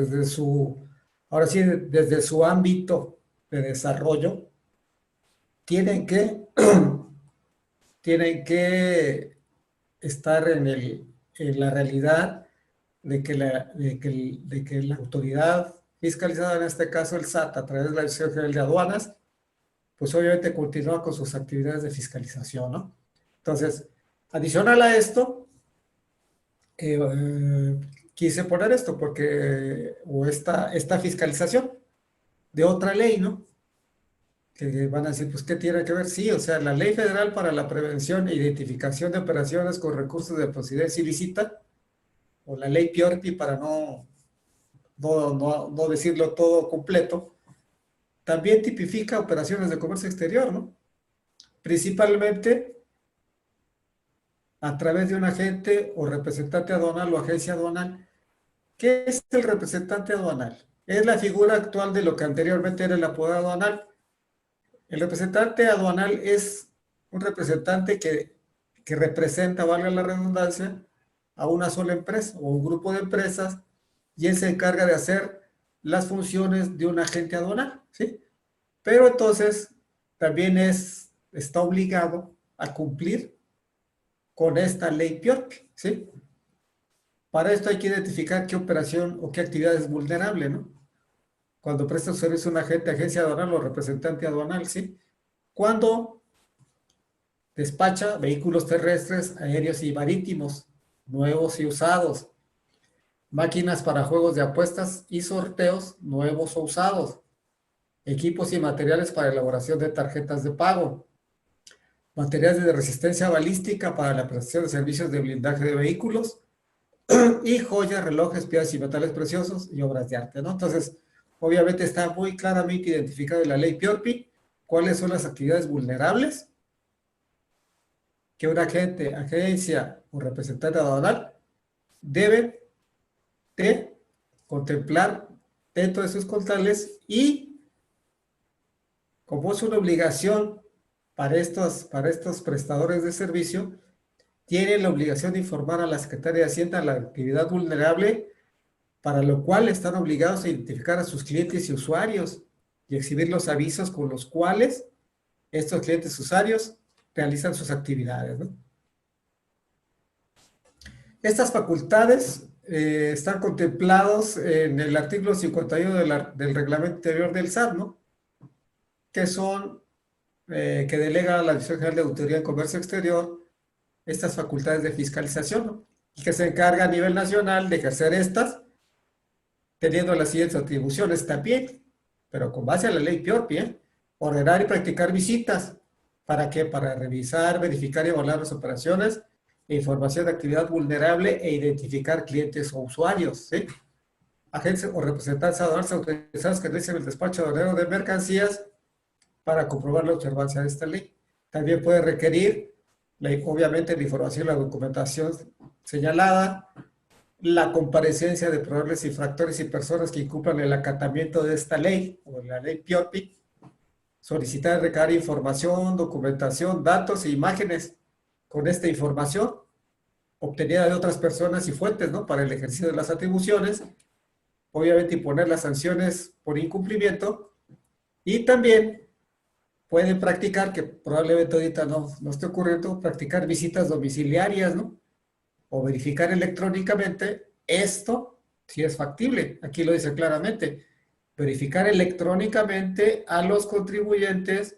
[SPEAKER 2] ahora sí, desde su ámbito de desarrollo, tienen que, tienen que estar en la realidad de que la autoridad fiscalizada, en este caso el SAT, a través de la Dirección General de Aduanas, pues obviamente continúa con sus actividades de fiscalización, ¿no? Entonces, adicional a esto, quise poner esto porque, o esta fiscalización de otra ley, ¿no? Que van a decir, pues, ¿qué tiene que ver? Sí, o sea, la Ley Federal para la Prevención e Identificación de Operaciones con Recursos de Procedencia Ilícita, o la Ley PIORPI para no decirlo todo completo, también tipifica operaciones de comercio exterior, ¿no? Principalmente a través de un agente o representante aduanal o agencia aduanal. ¿Qué es el representante aduanal? Es la figura actual de lo que anteriormente era el apodado aduanal. El representante aduanal es un representante que representa, valga la redundancia, a una sola empresa o un grupo de empresas y él se encarga de hacer las funciones de un agente aduanal, ¿sí? Pero entonces también está obligado a cumplir con esta ley PIORPI, ¿sí? Para esto hay que identificar qué operación o qué actividad es vulnerable, ¿no? Cuando presta su servicio un agente, agencia aduanal o representante aduanal, ¿sí? Cuando despacha vehículos terrestres, aéreos y marítimos, nuevos y usados, máquinas para juegos de apuestas y sorteos, nuevos o usados, equipos y materiales para elaboración de tarjetas de pago, materiales de resistencia balística para la prestación de servicios de blindaje de vehículos, y joyas, relojes, piedras y metales preciosos y obras de arte, ¿no? Entonces, obviamente está muy claramente identificado en la ley PIORPI cuáles son las actividades vulnerables que un agente, agencia o representante aduanal deben de contemplar dentro de sus controles y como es una obligación para estos prestadores de servicio, tienen la obligación de informar a la Secretaría de Hacienda la actividad vulnerable, para lo cual están obligados a identificar a sus clientes y usuarios y exhibir los avisos con los cuales estos clientes y usuarios realizan sus actividades, ¿no? Estas facultades están contemplados en el artículo 51 del reglamento interior del SAT, ¿no? Que son, que delega a la Dirección General de Auditoría en Comercio Exterior estas facultades de fiscalización, ¿no? Y que se encarga a nivel nacional de ejercer estas, teniendo las siguientes atribuciones también, pero con base a la ley PIORPI, ordenar y practicar visitas. ¿Para qué? Para revisar, verificar y evaluar las operaciones e información de actividad vulnerable e identificar clientes o usuarios, ¿sí? Agentes o representantes aduanales autorizados que realicen el despacho aduanero de mercancías para comprobar la observancia de esta ley. También puede requerir, obviamente, la información y la documentación señalada, la comparecencia de probables infractores y personas que incumplan el acatamiento de esta ley o la ley PIORPI, solicitar y recabar información, documentación, datos e imágenes con esta información obtenida de otras personas y fuentes, ¿no? Para el ejercicio de las atribuciones, obviamente imponer las sanciones por incumplimiento, y también pueden practicar, que probablemente ahorita no esté ocurriendo, practicar visitas domiciliarias, ¿no? O verificar electrónicamente. Esto sí es factible, aquí lo dice claramente, verificar electrónicamente a los contribuyentes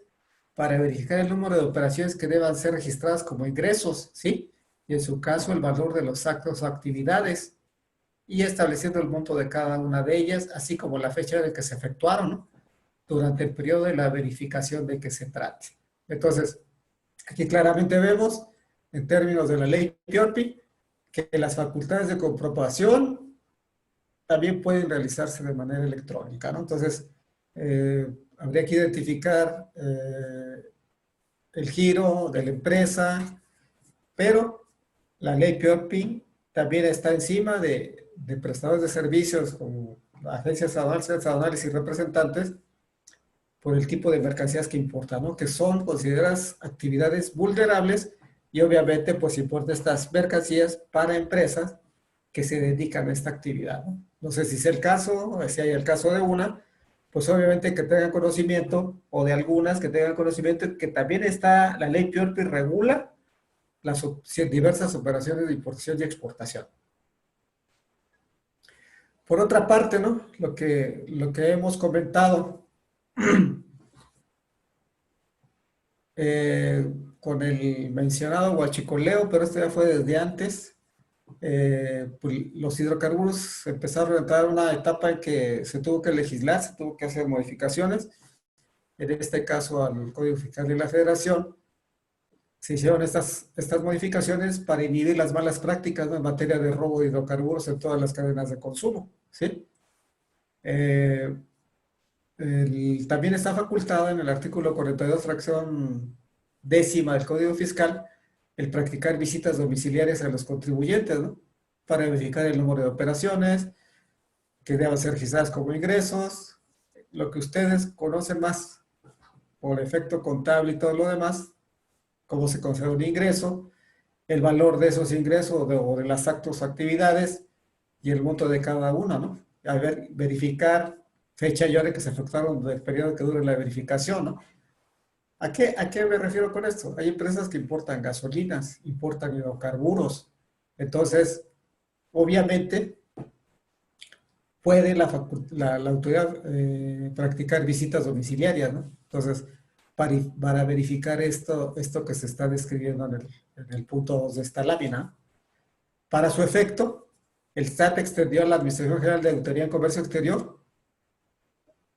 [SPEAKER 2] para verificar el número de operaciones que deban ser registradas como ingresos, ¿sí? Y en su caso el valor de los actos o actividades, y estableciendo el monto de cada una de ellas, así como la fecha de que se efectuaron, ¿no? Durante el periodo de la verificación de que se trate. Entonces, aquí claramente vemos, en términos de la ley PIORPI, que las facultades de comprobación también pueden realizarse de manera electrónica, ¿no? Entonces, habría que identificar el giro de la empresa, pero la ley PIORPI también está encima de prestadores de servicios como agencias aduanales y representantes por el tipo de mercancías que importan, ¿no? Que son consideradas actividades vulnerables, y obviamente pues importa estas mercancías para empresas que se dedican a esta actividad, ¿no? No sé si es el caso, o si hay el caso de una, pues obviamente que tengan conocimiento, o de algunas que tengan conocimiento, que también está, la ley PIORPI regula las diversas operaciones de importación y exportación. Por otra parte, ¿no? Lo que hemos comentado con el mencionado huachicoleo, pero esto ya fue desde antes. Pues los hidrocarburos empezaron a entrar a una etapa en que se tuvo que legislar, se tuvo que hacer modificaciones. En este caso al Código Fiscal de la Federación, se hicieron estas modificaciones para inhibir las malas prácticas, ¿no? En materia de robo de hidrocarburos en todas las cadenas de consumo, ¿sí? También está facultado en el artículo 42, fracción décima del Código Fiscal, el practicar visitas domiciliarias a los contribuyentes, ¿no? Para verificar el número de operaciones que deban ser registradas como ingresos, lo que ustedes conocen más por efecto contable y todo lo demás, cómo se concede un ingreso, el valor de esos ingresos o de las actos o actividades y el monto de cada una, ¿no? A ver, verificar fecha y hora que se efectuaron del periodo que dure la verificación, ¿no? ¿A qué me refiero con esto? Hay empresas que importan gasolinas, importan hidrocarburos. Entonces, obviamente, puede la autoridad practicar visitas domiciliarias, ¿no? Entonces, para verificar esto que se está describiendo en el punto 2 de esta lámina. Para su efecto, el SAT extendió a la Administración General de Auditoría en Comercio Exterior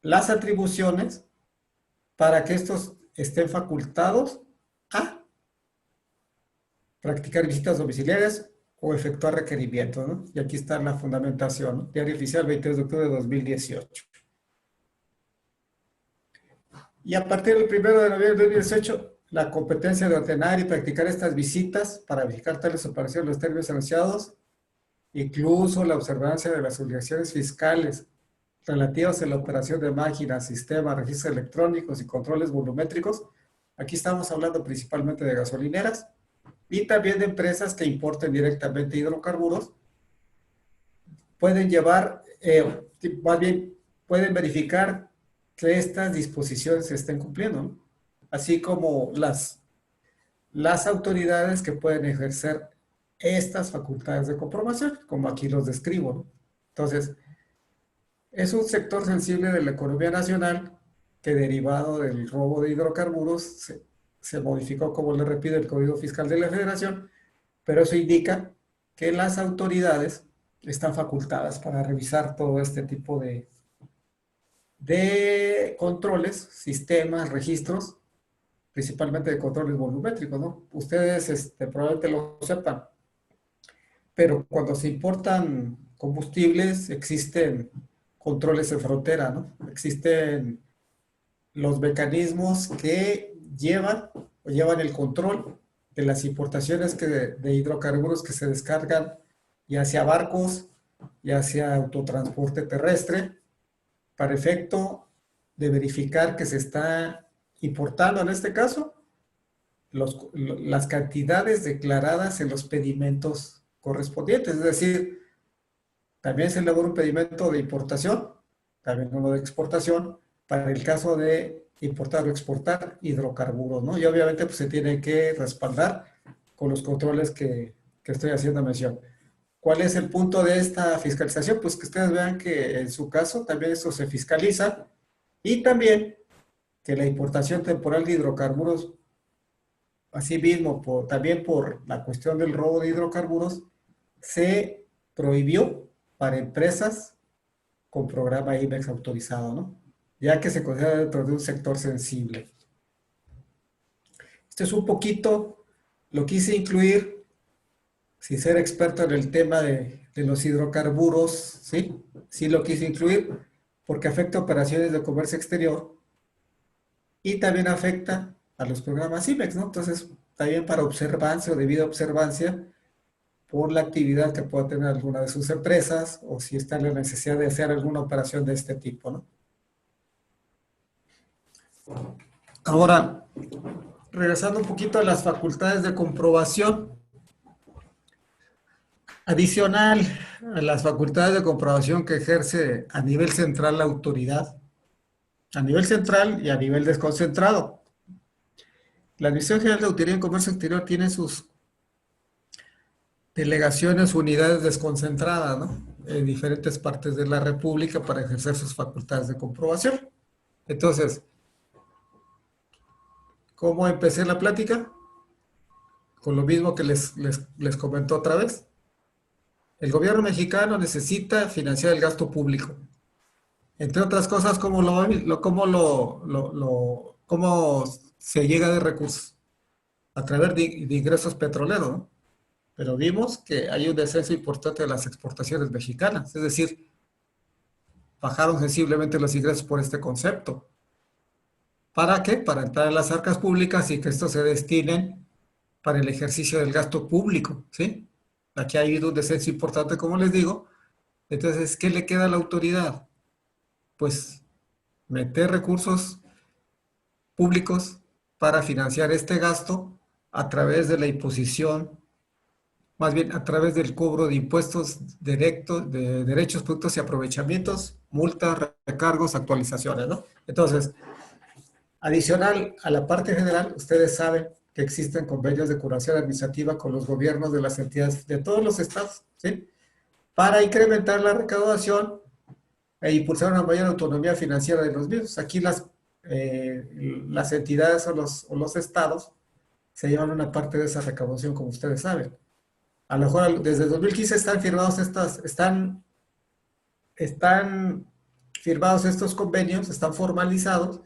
[SPEAKER 2] las atribuciones para que estos estén facultados a practicar visitas domiciliarias o efectuar requerimientos, ¿no? Y aquí está la fundamentación, ¿no? Diario Oficial, 23 de octubre de 2018. Y a partir del 1 de noviembre de 2018, la competencia de ordenar y practicar estas visitas para verificar tales operaciones en los términos anunciados, incluso la observancia de las obligaciones fiscales relativas a la operación de máquinas, sistemas, registros electrónicos y controles volumétricos. Aquí estamos hablando principalmente de gasolineras y también de empresas que importen directamente hidrocarburos. Pueden llevar, más bien, pueden verificar que estas disposiciones se estén cumpliendo, ¿no? Así como las autoridades que pueden ejercer estas facultades de comprobación, como aquí los describo, ¿no? Entonces, es un sector sensible de la economía nacional que, derivado del robo de hidrocarburos, se modificó, como le repito, el Código Fiscal de la Federación, pero eso indica que las autoridades están facultadas para revisar todo este tipo de controles, sistemas, registros, principalmente de controles volumétricos, ¿no? Ustedes probablemente lo sepan, pero cuando se importan combustibles existen controles en frontera, ¿no? Existen los mecanismos que llevan el control de las importaciones de hidrocarburos que se descargan ya sea barcos, ya sea autotransporte terrestre, para efecto de verificar que se está importando en este caso las cantidades declaradas en los pedimentos correspondientes. Es decir, también se elabora un pedimento de importación, también uno de exportación, para el caso de importar o exportar hidrocarburos, ¿no? Y obviamente pues, se tiene que respaldar con los controles que estoy haciendo mención. ¿Cuál es el punto de esta fiscalización? Pues que ustedes vean que en su caso también esto se fiscaliza y también que la importación temporal de hidrocarburos, asimismo, también por la cuestión del robo de hidrocarburos, se prohibió para empresas con programa IBEX autorizado, ¿no? Ya que se considera dentro de un sector sensible. Esto es un poquito, lo quise incluir, sin ser experto en el tema de los hidrocarburos, ¿sí? Sí lo quise incluir porque afecta operaciones de comercio exterior y también afecta a los programas IBEX, ¿no? Entonces, también para observancia o debida observancia por la actividad que pueda tener alguna de sus empresas o si está en la necesidad de hacer alguna operación de este tipo, ¿no? Ahora, regresando un poquito a las facultades de comprobación, adicional a las facultades de comprobación que ejerce a nivel central la autoridad, a nivel central y a nivel desconcentrado. La Administración General de Auditoría en Comercio Exterior tiene sus delegaciones, unidades desconcentradas, ¿no? En diferentes partes de la República para ejercer sus facultades de comprobación. Entonces, ¿cómo empecé la plática? Con lo mismo que les comento otra vez. El gobierno mexicano necesita financiar el gasto público. Entre otras cosas, ¿cómo se llega de recursos? A través de ingresos petroleros, ¿no? Pero vimos que hay un descenso importante de las exportaciones mexicanas, es decir, bajaron sensiblemente los ingresos por este concepto. ¿Para qué? Para entrar en las arcas públicas y que estos se destinen para el ejercicio del gasto público, ¿sí? Aquí ha habido un descenso importante, como les digo. Entonces, ¿qué le queda a la autoridad? Pues meter recursos públicos para financiar este gasto a través de la imposición, más bien a través del cobro de impuestos directos, de derechos, productos y aprovechamientos, multas, recargos, actualizaciones, ¿no? Entonces, adicional a la parte general, ustedes saben que existen convenios de curación administrativa con los gobiernos de las entidades de todos los estados, ¿sí? Para incrementar la recaudación e impulsar una mayor autonomía financiera de los mismos. Aquí las entidades o los estados se llevan una parte de esa recaudación, como ustedes saben. A lo mejor desde 2015 están firmados están firmados estos convenios, están formalizados.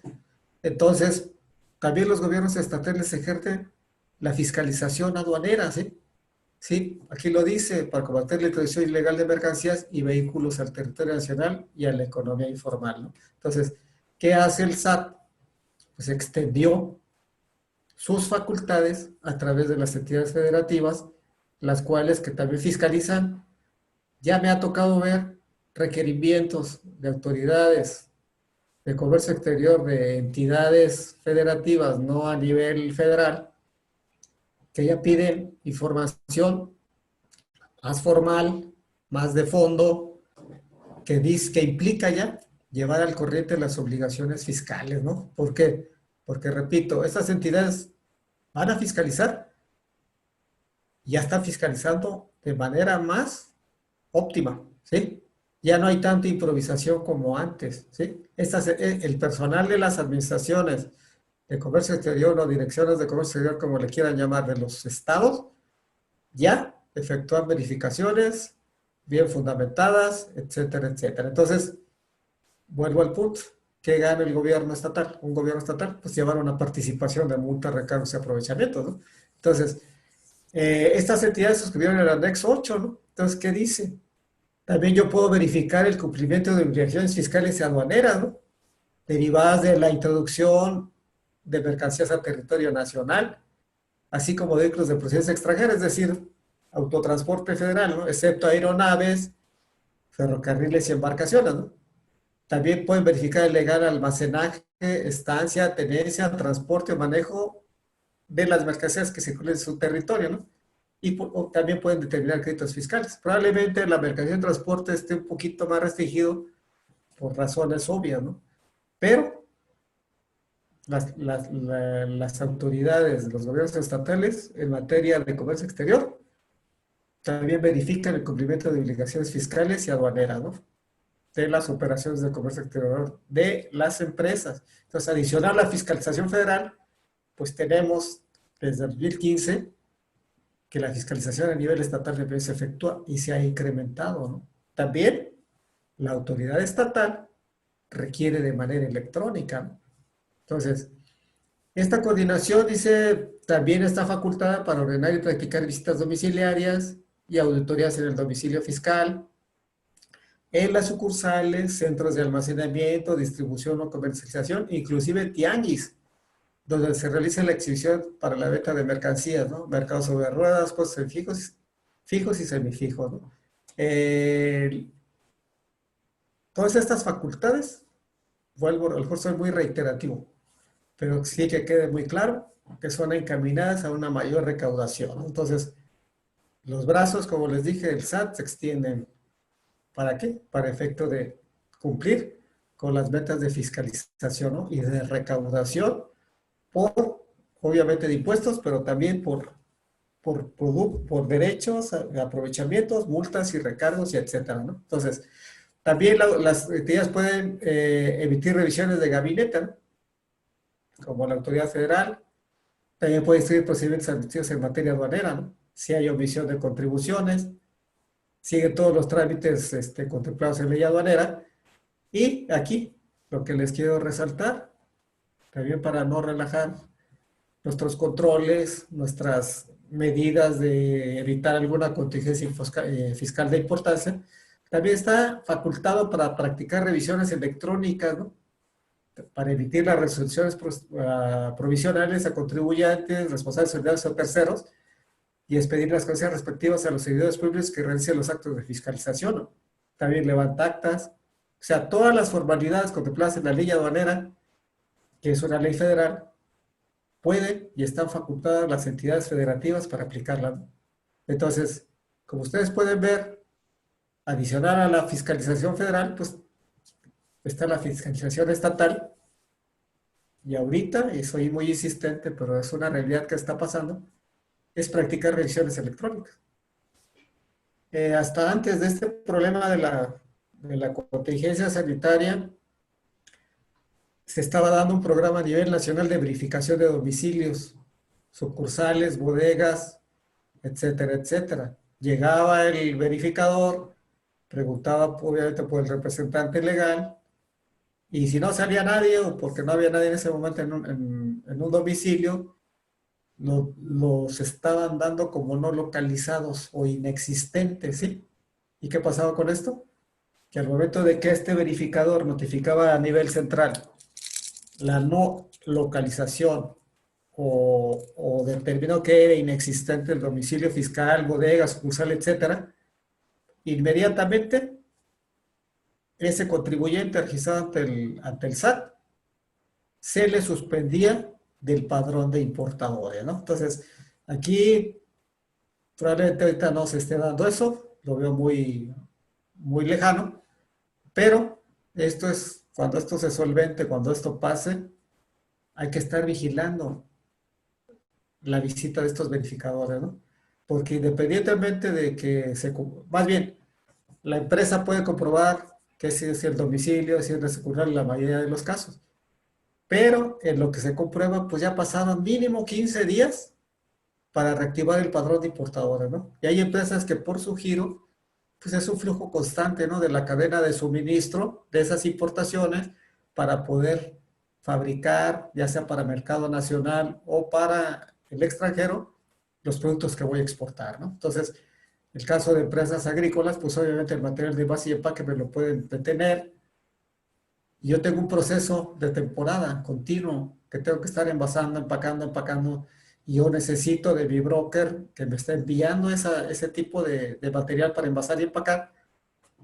[SPEAKER 2] Entonces, también los gobiernos estatales ejercen la fiscalización aduanera, ¿sí? Sí, aquí lo dice, para combatir la introducción ilegal de mercancías y vehículos al territorio nacional y a la economía informal, ¿no? Entonces, ¿qué hace el SAT? Pues extendió sus facultades a través de las entidades federativas, las cuales que también fiscalizan. Ya me ha tocado ver requerimientos de autoridades de comercio exterior de entidades federativas, no a nivel federal, que ya piden información más formal, más de fondo, que implica ya llevar al corriente las obligaciones fiscales, ¿no? ¿Por qué? Porque, repito, estas entidades van a fiscalizar, ya están fiscalizando de manera más óptima, ¿sí? Ya no hay tanta improvisación como antes, ¿sí? El personal de las administraciones de comercio exterior o direcciones de comercio exterior, como le quieran llamar, de los estados, ya efectúan verificaciones bien fundamentadas, etcétera, etcétera. Entonces, vuelvo al punto. ¿Qué gana el gobierno estatal? Un gobierno estatal, pues llevar una participación de multas, recargos y aprovechamientos, ¿no? Entonces, estas entidades suscribieron el anexo 8, ¿no? Entonces, ¿qué dice? También yo puedo verificar el cumplimiento de obligaciones fiscales y aduaneras, ¿no? Derivadas de la introducción de mercancías al territorio nacional, así como vehículos de procedencia extranjera, es decir, autotransporte federal, ¿no? Excepto aeronaves, ferrocarriles y embarcaciones, ¿no? También pueden verificar el legal almacenaje, estancia, tenencia, transporte o manejo de las mercancías que circulan en su territorio, ¿no? Y también pueden determinar créditos fiscales. Probablemente la mercancía de transporte esté un poquito más restringido por razones obvias, ¿no? Pero las autoridades de los gobiernos estatales en materia de comercio exterior también verifican el cumplimiento de obligaciones fiscales y aduaneras, ¿no? De las operaciones de comercio exterior de las empresas. Entonces, adicional a la fiscalización federal, pues tenemos desde el 2015 que la fiscalización a nivel estatal también se efectúa y se ha incrementado, ¿no? También la autoridad estatal requiere de manera electrónica, ¿no? Entonces, esta coordinación, dice, también está facultada para ordenar y practicar visitas domiciliarias y auditorías en el domicilio fiscal, en las sucursales, centros de almacenamiento, distribución o comercialización, inclusive tianguis, donde se realiza la exhibición para la venta de mercancías, ¿no? Mercados sobre ruedas, puestos fijos y semifijos, ¿no? Todas estas facultades, vuelvo, a lo mejor soy muy reiterativo, pero sí que quede muy claro que son encaminadas a una mayor recaudación, ¿no? Entonces, los brazos, como les dije, del SAT se extienden. ¿Para qué? Para efecto de cumplir con las metas de fiscalización, ¿no? Y de recaudación por, obviamente, de impuestos, pero también por derechos, aprovechamientos, multas y recargos, y etcétera, ¿no? Entonces, también las entidades pueden emitir revisiones de gabinete, ¿no? Como la autoridad federal. También puede instruir procedimientos administrativos en materia aduanera, ¿no? Si hay omisión de contribuciones, siguen todos los trámites contemplados en ley aduanera. Y aquí, lo que les quiero resaltar, también para no relajar nuestros controles, nuestras medidas de evitar alguna contingencia fiscal de importancia, también está facultado para practicar revisiones electrónicas, ¿no? Para emitir las resoluciones provisionales a contribuyentes, responsables solidarios o terceros, y expedir las consecuencias respectivas a los servidores públicos que realicen los actos de fiscalización, ¿no? También levanta actas, o sea, todas las formalidades contempladas en la ley aduanera, que es una ley federal, pueden y están facultadas las entidades federativas para aplicarla, ¿no? Entonces, como ustedes pueden ver, adicional a la fiscalización federal, pues está la fiscalización estatal, y ahorita, y soy muy insistente, pero es una realidad que está pasando, es practicar revisiones electrónicas. Hasta antes de este problema de la contingencia sanitaria, se estaba dando un programa a nivel nacional de verificación de domicilios, sucursales, bodegas, etcétera, etcétera. Llegaba el verificador, preguntaba obviamente por el representante legal, y si no salía nadie, o porque no había nadie en ese momento en un domicilio, los estaban dando como no localizados o inexistentes, ¿sí? ¿Y qué pasaba con esto? Que al momento de que este verificador notificaba a nivel central la no localización o determinó que era inexistente el domicilio fiscal, bodega, sucursal, etcétera, inmediatamente ese contribuyente registrado ante el SAT se le suspendía del padrón de importadores, ¿no? Entonces, aquí probablemente ahorita no se esté dando eso, lo veo muy, muy lejano, pero esto es, cuando esto se solvente, cuando esto pase, hay que estar vigilando la visita de estos verificadores, ¿no? Porque independientemente de que más bien, la empresa puede comprobar que si es el domicilio, si es la sucursal en la mayoría de los casos. Pero en lo que se comprueba, pues ya pasaron mínimo 15 días para reactivar el padrón de importadores, ¿no? Y hay empresas que por su giro, pues es un flujo constante, ¿no? De la cadena de suministro de esas importaciones para poder fabricar, ya sea para mercado nacional o para el extranjero, los productos que voy a exportar, ¿no? Entonces, el caso de empresas agrícolas, pues obviamente el material de base y empaque me lo pueden detener. Y yo tengo un proceso de temporada continuo que tengo que estar envasando, empacando, y yo necesito de mi broker que me esté enviando ese tipo de material para envasar y empacar,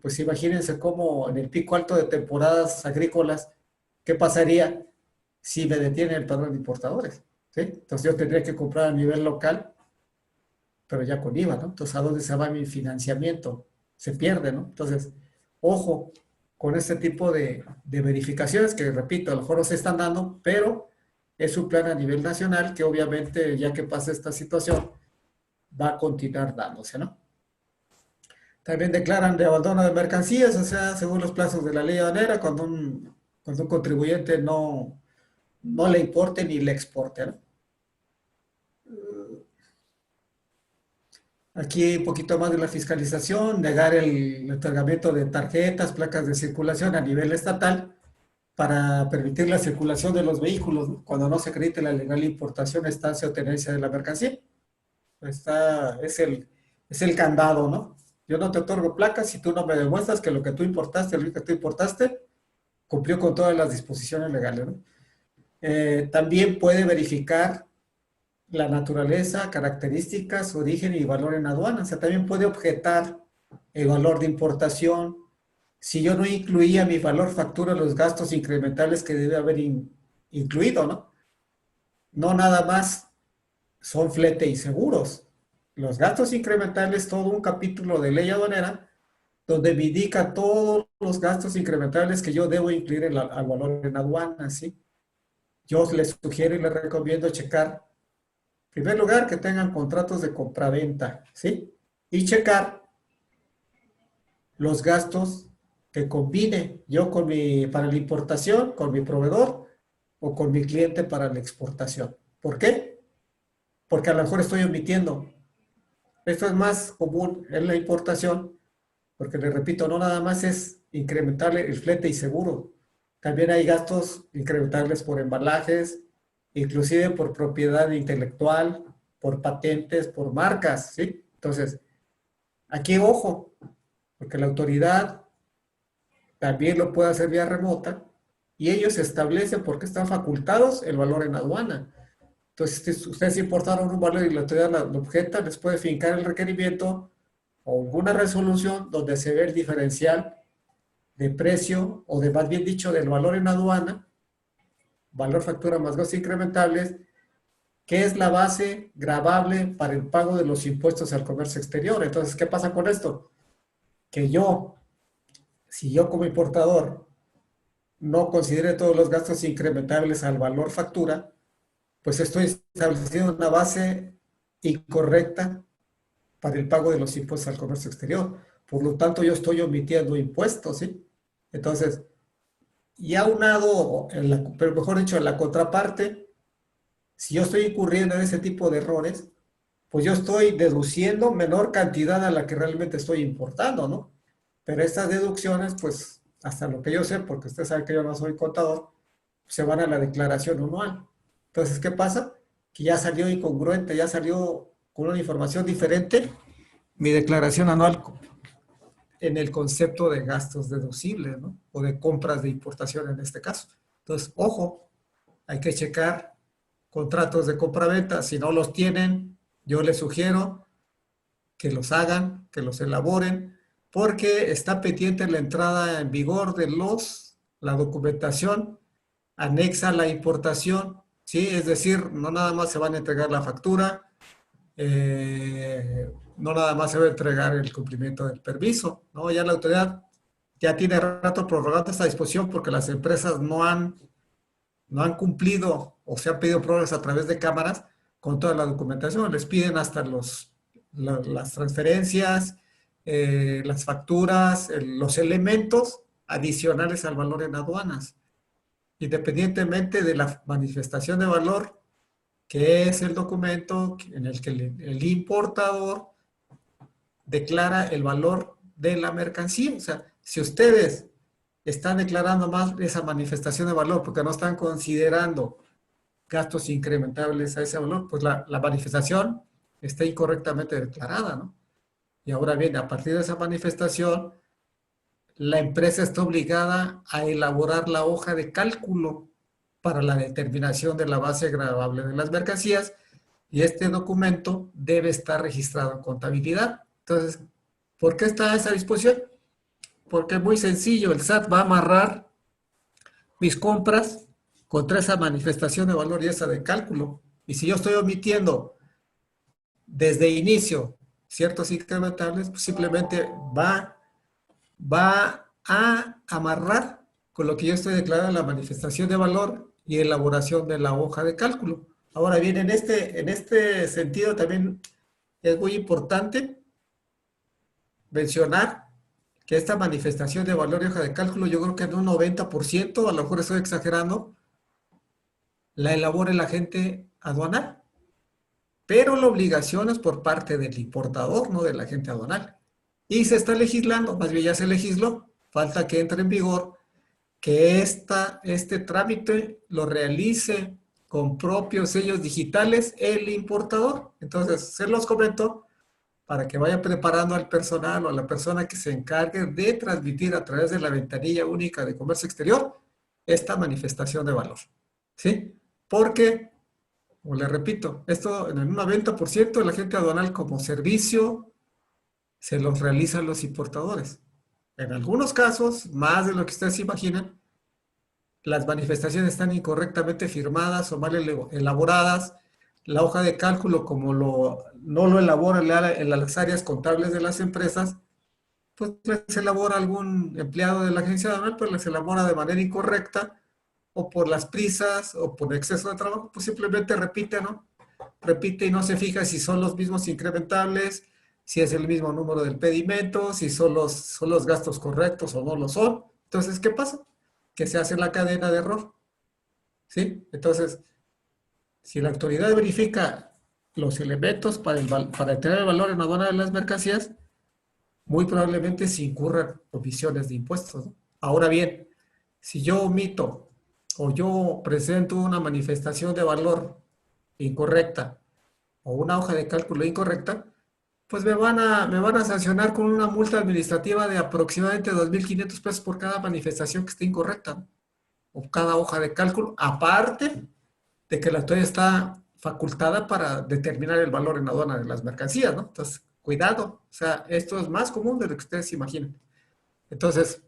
[SPEAKER 2] pues imagínense cómo en el pico alto de temporadas agrícolas, ¿qué pasaría si me detiene el padrón de importadores? ¿Sí? Entonces yo tendría que comprar a nivel local, pero ya con IVA, ¿no? Entonces, ¿a dónde se va mi financiamiento? Se pierde, ¿no? Entonces, ojo con este tipo de verificaciones que, repito, a lo mejor no se están dando, pero es un plan a nivel nacional que obviamente, ya que pasa esta situación, va a continuar dándose, ¿no? También declaran de abandono de mercancías, o sea, según los plazos de la ley aduanera, cuando un contribuyente no le importe ni le exporte, ¿no? Aquí un poquito más de la fiscalización, negar el otorgamiento de tarjetas, placas de circulación a nivel estatal para permitir la circulación de los vehículos, ¿no? Cuando no se acredite la legal importación, estancia o tenencia de la mercancía. Es el candado, ¿no? Yo no te otorgo placas si tú no me demuestras que lo que tú importaste, el que tú importaste, cumplió con todas las disposiciones legales, ¿no? También puede verificar la naturaleza, características, origen y valor en aduana. O sea, también puede objetar el valor de importación. Si yo no incluía mi valor factura los gastos incrementales que debe haber incluido, ¿no? No nada más son flete y seguros. Los gastos incrementales, todo un capítulo de ley aduanera, donde me indica todos los gastos incrementales que yo debo incluir al valor en aduana, ¿sí? Yo les sugiero y les recomiendo checar, en primer lugar, que tengan contratos de compraventa, ¿sí? Y checar los gastos que combine yo para la importación, con mi proveedor o con mi cliente para la exportación. ¿Por qué? Porque a lo mejor estoy omitiendo. Esto es más común en la importación, porque les repito, no nada más es incrementar el flete y seguro. También hay gastos incrementables por embalajes, inclusive por propiedad intelectual, por patentes, por marcas, ¿sí? Entonces, aquí ojo, porque la autoridad también lo puede hacer vía remota y ellos establecen por qué están facultados el valor en aduana. Entonces, si ustedes importaron un valor y la autoridad lo objeta, les puede fincar el requerimiento o alguna resolución donde se ve el diferencial de precio o de, más bien dicho, del valor en aduana, valor factura más gastos incrementables, que es la base gravable para el pago de los impuestos al comercio exterior. Entonces, ¿qué pasa con esto? Que si yo como importador no considere todos los gastos incrementables al valor factura, pues estoy estableciendo una base incorrecta para el pago de los impuestos al comercio exterior. Por lo tanto, yo estoy omitiendo impuestos, ¿sí? Entonces, y aunado, pero mejor dicho, en la contraparte, si yo estoy incurriendo en ese tipo de errores, pues yo estoy deduciendo menor cantidad a la que realmente estoy importando, ¿no? Pero estas deducciones, pues, hasta lo que yo sé, porque usted sabe que yo no soy contador, se van a la declaración anual. Entonces, ¿qué pasa? Que ya salió incongruente, ya salió con una información diferente mi declaración anual en el concepto de gastos deducibles, ¿no? O de compras de importación en este caso. Entonces, ojo, hay que checar contratos de compra-venta. Si no los tienen, yo les sugiero que los hagan, que los elaboren, porque está pendiente la entrada en vigor de la documentación anexa a la importación, ¿sí? Es decir, no nada más se van a entregar la factura, no nada más se va a entregar el cumplimiento del permiso, ¿no? Ya la autoridad ya tiene rato prorrogando esta disposición porque las empresas no han cumplido o se han pedido pruebas a través de cámaras con toda la documentación. Les piden hasta las transferencias, las facturas, los elementos adicionales al valor en aduanas, independientemente de la manifestación de valor, que es el documento en el que el importador declara el valor de la mercancía. O sea, si ustedes están declarando más esa manifestación de valor porque no están considerando gastos incrementables a ese valor, pues la manifestación está incorrectamente declarada, ¿no? Y ahora bien, a partir de esa manifestación, la empresa está obligada a elaborar la hoja de cálculo para la determinación de la base gravable de las mercancías y este documento debe estar registrado en contabilidad. Entonces, ¿por qué está esa disposición? Porque es muy sencillo, el SAT va a amarrar mis compras contra esa manifestación de valor y esa de cálculo. Y si yo estoy omitiendo desde inicio ciertos incrementables, pues simplemente va a amarrar con lo que yo estoy declarando en la manifestación de valor y elaboración de la hoja de cálculo. Ahora bien, en este sentido también es muy importante mencionar que esta manifestación de valor y hoja de cálculo, yo creo que en un 90%, a lo mejor estoy exagerando, la elabora el agente aduanal, pero la obligación es por parte del importador, no del agente aduanal. Y se está legislando, más bien ya se legisló, falta que entre en vigor, que este trámite lo realice con propios sellos digitales el importador. Entonces, se los comento para que vaya preparando al personal o a la persona que se encargue de transmitir a través de la ventanilla única de comercio exterior esta manifestación de valor. ¿Sí? Porque, como le repito, esto en el 90% de la gente aduanal como servicio se los realizan los importadores. En algunos casos, más de lo que ustedes imaginan, las manifestaciones están incorrectamente firmadas o mal elaboradas. La hoja de cálculo, como no lo elabora en las áreas contables de las empresas, pues les elabora algún empleado de la agencia aduanal, pues les elabora de manera incorrecta, o por las prisas, o por exceso de trabajo, pues simplemente repite, ¿no? Repite y no se fija si son los mismos incrementables, si es el mismo número del pedimento, si son los gastos correctos o no lo son. Entonces, ¿qué pasa? Que se hace la cadena de error, ¿sí? Entonces, si la autoridad verifica los elementos para tener el valor en aduana de las mercancías, muy probablemente se incurran omisiones de impuestos, ¿no? Ahora bien, si yo omito o yo presento una manifestación de valor incorrecta o una hoja de cálculo incorrecta, pues me van a sancionar con una multa administrativa de aproximadamente 2,500 pesos por cada manifestación que esté incorrecta, ¿no? O cada hoja de cálculo, aparte de que la autoridad está facultada para determinar el valor en aduana de las mercancías, ¿no? Entonces, cuidado, o sea, esto es más común de lo que ustedes imaginan. Entonces,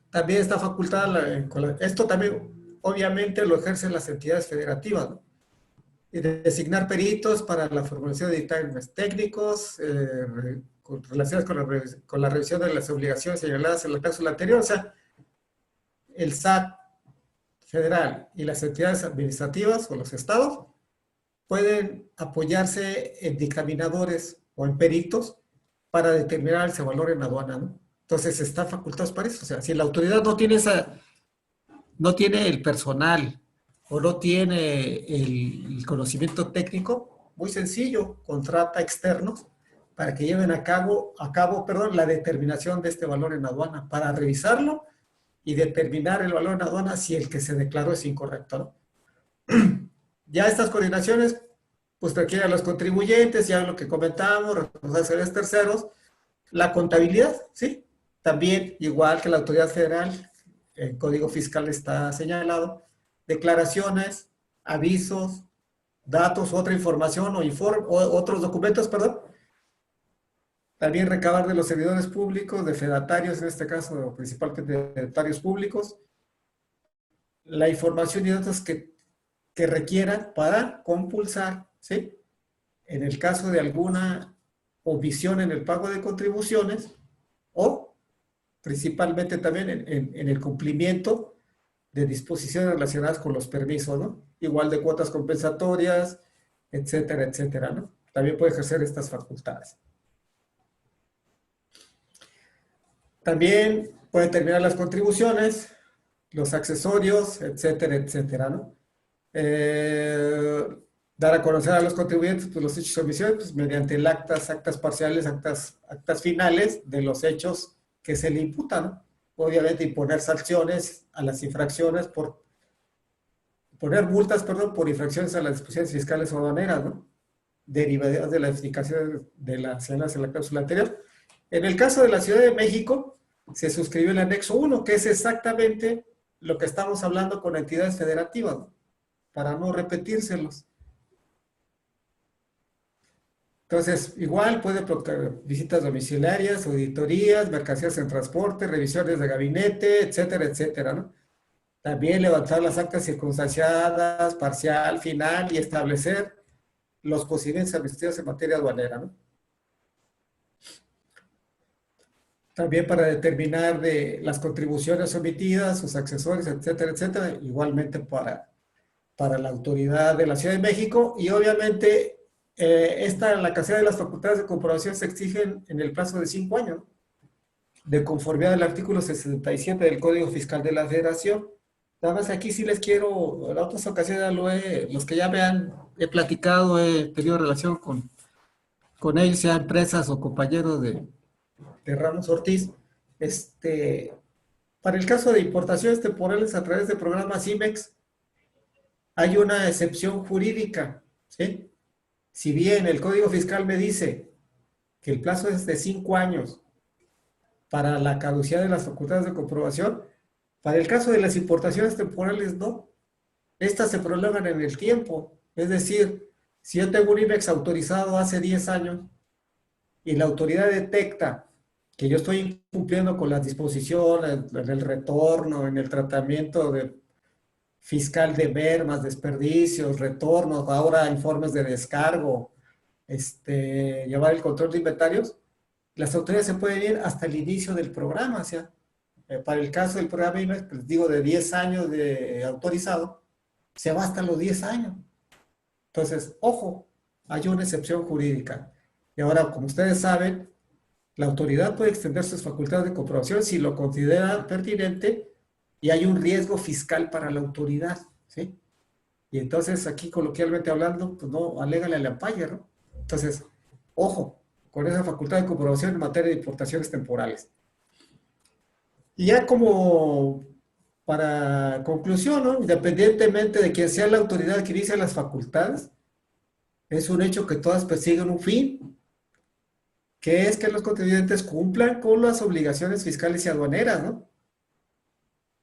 [SPEAKER 2] también está facultada, esto también obviamente lo ejercen las entidades federativas, ¿no? Y designar peritos para la formulación de dictámenes técnicos relacionados con la revisión de las obligaciones señaladas en la cláusula anterior. O sea, el SAT federal y las entidades administrativas o los estados pueden apoyarse en dictaminadores o en peritos para determinar ese valor en aduana, ¿no? Entonces están facultados para eso. O sea, si la autoridad no tiene el personal o no tiene el conocimiento técnico, muy sencillo, contrata externos para que lleven a cabo, la determinación de este valor en aduana, para revisarlo y determinar el valor en aduana si el que se declaró es incorrecto, ¿no? Ya estas coordinaciones, pues requieren a los contribuyentes, ya lo que comentábamos, responsables terceros, la contabilidad, ¿sí? También, igual que la autoridad federal, el Código Fiscal está señalado, declaraciones, avisos, datos, otra información o otros documentos, perdón. También recabar de los servidores públicos, de fedatarios, en este caso, principalmente de fedatarios públicos, la información y datos que requieran para compulsar, ¿sí? En el caso de alguna omisión en el pago de contribuciones o principalmente también en el cumplimiento de disposiciones relacionadas con los permisos, ¿no? Igual de cuotas compensatorias, etcétera, etcétera, ¿no? También puede ejercer estas facultades. También puede determinar las contribuciones, los accesorios, etcétera, etcétera, ¿no? Dar a conocer a los contribuyentes pues, los hechos y omisiones pues, mediante el actas parciales, actas finales de los hechos que se le imputan, ¿no? Obviamente imponer sanciones a las infracciones poner multas, perdón, por infracciones a las disposiciones fiscales o aduaneras, ¿no? Derivadas de la explicación de las señaladas en la cláusula anterior. En el caso de la Ciudad de México, se suscribió el anexo 1, que es exactamente lo que estamos hablando con entidades federativas, ¿no? Para no repetírselos. Entonces, igual puede provocar visitas domiciliarias, auditorías, mercancías en transporte, revisiones de gabinete, etcétera, etcétera, ¿no? También levantar las actas circunstanciadas, parcial, final y establecer los procedimientos administrativos en materia aduanera, ¿no? También para determinar de las contribuciones omitidas, sus accesorios, etcétera, etcétera, igualmente para la autoridad de la Ciudad de México. Y obviamente la capacidad de las facultades de comprobación se exigen en el plazo de 5 años, ¿no? De conformidad al artículo 67 del Código Fiscal de la Federación. Nada más aquí sí les quiero, en otras ocasiones los que ya me he platicado, he tenido relación con ellos, sean empresas o compañeros de Ramos Ortiz, para el caso de importaciones temporales a través de programas IMEX, hay una excepción jurídica, ¿sí? Si bien el Código Fiscal me dice que el plazo es de 5 años para la caducidad de las facultades de comprobación, para el caso de las importaciones temporales no. Estas se prolongan en el tiempo. Es decir, si yo tengo un IMEX autorizado hace 10 años y la autoridad detecta que yo estoy incumpliendo con las disposiciones, en el retorno, en el tratamiento fiscal de mermas, desperdicios, retornos, ahora informes de descargo, llevar el control de inventarios, las autoridades se pueden ir hasta el inicio del programa. O sea, para el caso del programa IMEX, pues digo, de 10 años de autorizado, se va hasta los 10 años. Entonces, ojo, hay una excepción jurídica. Y ahora, como ustedes saben, la autoridad puede extender sus facultades de comprobación si lo considera pertinente y hay un riesgo fiscal para la autoridad, ¿sí? Y entonces, aquí coloquialmente hablando, pues no, alégale al umpire, ¿no? Entonces, ojo, con esa facultad de comprobación en materia de importaciones temporales. Y ya como para conclusión, ¿no? Independientemente de quién sea la autoridad que inicia las facultades, es un hecho que todas persiguen un fin, que es que los contribuyentes cumplan con las obligaciones fiscales y aduaneras, ¿no?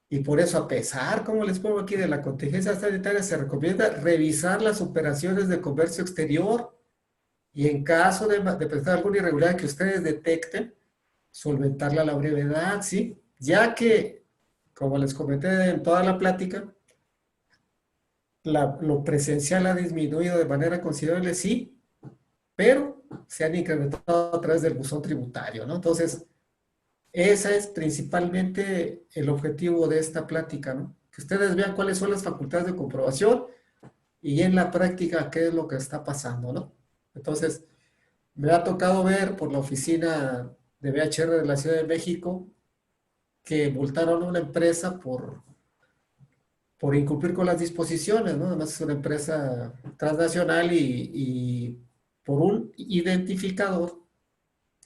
[SPEAKER 2] Y por eso, a pesar, como les pongo aquí, de la contingencia sanitaria, se recomienda revisar las operaciones de comercio exterior y en caso de presentar alguna irregularidad que ustedes detecten, solventarla a la brevedad, ¿sí? Ya que, como les comenté en toda la plática, lo presencial ha disminuido de manera considerable, sí, pero se han incrementado a través del buzón tributario, ¿no? Entonces, ese es principalmente el objetivo de esta plática, ¿no? Que ustedes vean cuáles son las facultades de comprobación y en la práctica qué es lo que está pasando, ¿no? Entonces, me ha tocado ver por la oficina de BHR de la Ciudad de México que multaron a una empresa por incumplir con las disposiciones, ¿no? Además es una empresa transnacional y por un identificador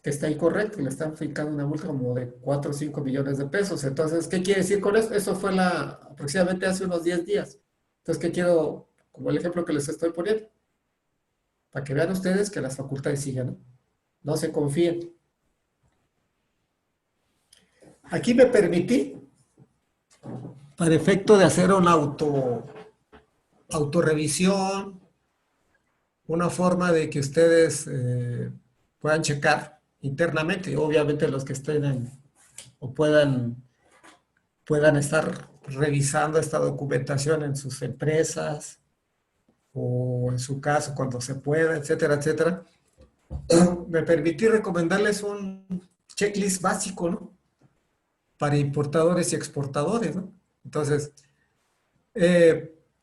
[SPEAKER 2] que está incorrecto, le están fijando una multa como de 4 o 5 millones de pesos. Entonces, ¿qué quiere decir con eso? Eso fue aproximadamente hace unos 10 días. Entonces, ¿qué quiero? Como el ejemplo que les estoy poniendo, para que vean ustedes que las facultades siguen, ¿no? No se confíen. Aquí me permití, para efecto de hacer una autorrevisión, una forma de que ustedes puedan checar internamente, obviamente los que estén o puedan estar revisando esta documentación en sus empresas o en su caso cuando se pueda, etcétera, etcétera. Me permití recomendarles un checklist básico, ¿no? Para importadores y exportadores, ¿no? Entonces,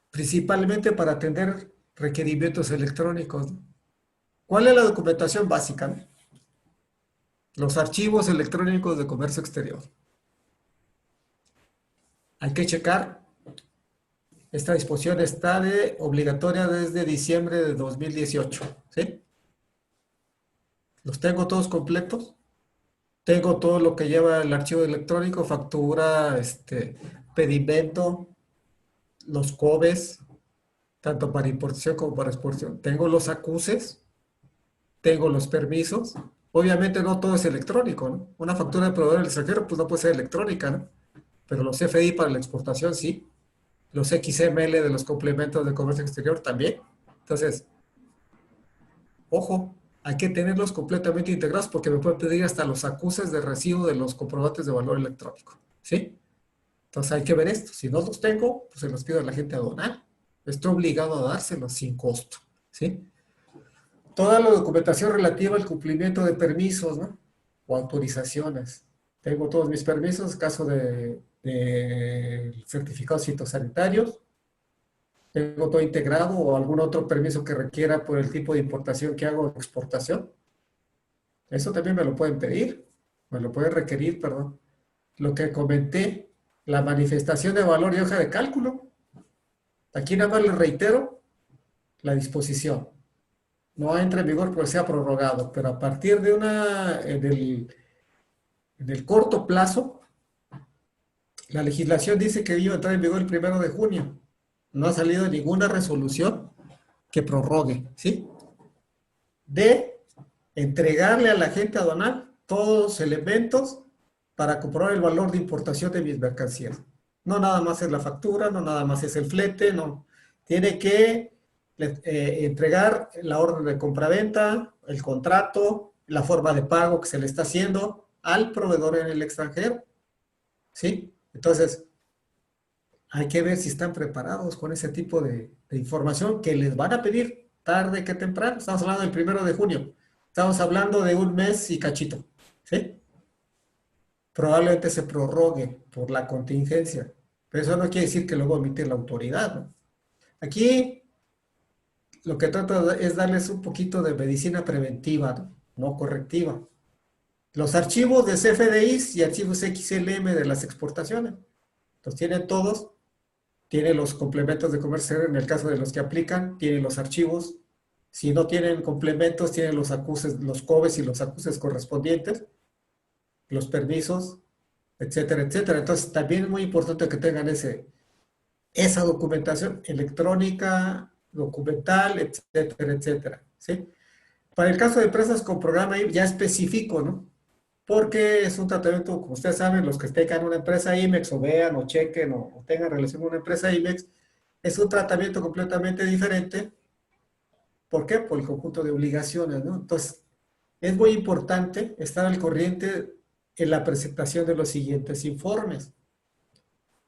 [SPEAKER 2] principalmente para atender requerimientos electrónicos, ¿no? ¿Cuál es la documentación básica, ¿no? Los archivos electrónicos de comercio exterior. Hay que checar. Esta disposición está obligatoria desde diciembre de 2018, ¿sí? Los tengo todos completos. Tengo todo lo que lleva el archivo electrónico, factura, pedimento, los COBES, tanto para importación como para exportación. Tengo los acuses, tengo los permisos. Obviamente no todo es electrónico, ¿no? Una factura de proveedor del extranjero pues no puede ser electrónica, ¿no? Pero los CFDI para la exportación sí. Los XML de los complementos de comercio exterior también. Entonces, ojo, hay que tenerlos completamente integrados porque me pueden pedir hasta los acuses de recibo de los comprobantes de valor electrónico, ¿sí? Entonces hay que ver esto. Si no los tengo, pues se los pido a la gente aduanal. Estoy obligado a dárselos sin costo, ¿sí? Toda la documentación relativa al cumplimiento de permisos, ¿no? O autorizaciones. Tengo todos mis permisos, caso de certificados fitosanitarios. Tengo todo integrado o algún otro permiso que requiera por el tipo de importación que hago o exportación. Eso también me lo pueden pedir, me lo pueden requerir, perdón. Lo que comenté, la manifestación de valor y hoja de cálculo. Aquí nada más les reitero la disposición. No entra en vigor porque sea prorrogado, pero a partir de en el corto plazo, la legislación dice que iba a entrar en vigor el 1 de junio. No ha salido ninguna resolución que prorrogue, ¿sí? De entregarle a la gente aduanal todos los elementos para comprobar el valor de importación de mis mercancías. No nada más es la factura, no nada más es el flete, no. Tiene que entregar la orden de compraventa, el contrato, la forma de pago que se le está haciendo al proveedor en el extranjero, ¿sí? Entonces, hay que ver si están preparados con ese tipo de información que les van a pedir tarde que temprano. Estamos hablando del 1 de junio. Estamos hablando de un mes y cachito, ¿sí? Probablemente se prorrogue por la contingencia, pero eso no quiere decir que luego omite la autoridad, ¿no? Aquí lo que trato es darles un poquito de medicina preventiva, ¿no? No correctiva. Los archivos de CFDIs y archivos XLM de las exportaciones, los tienen todos. Tiene los complementos de comercio en el caso de los que aplican, tienen los archivos. Si no tienen complementos, tienen los acuses, los COBES y los acuses correspondientes, los permisos, etcétera, etcétera. Entonces, también es muy importante que tengan esa documentación electrónica, documental, etcétera, etcétera, ¿sí? Para el caso de empresas con programa ya específico, ¿no? Porque es un tratamiento, como ustedes saben, los que tengan una empresa IMEX o vean o chequen o tengan relación con una empresa IMEX, es un tratamiento completamente diferente. ¿Por qué? Por el conjunto de obligaciones, ¿no? Entonces, es muy importante estar al corriente en la presentación de los siguientes informes.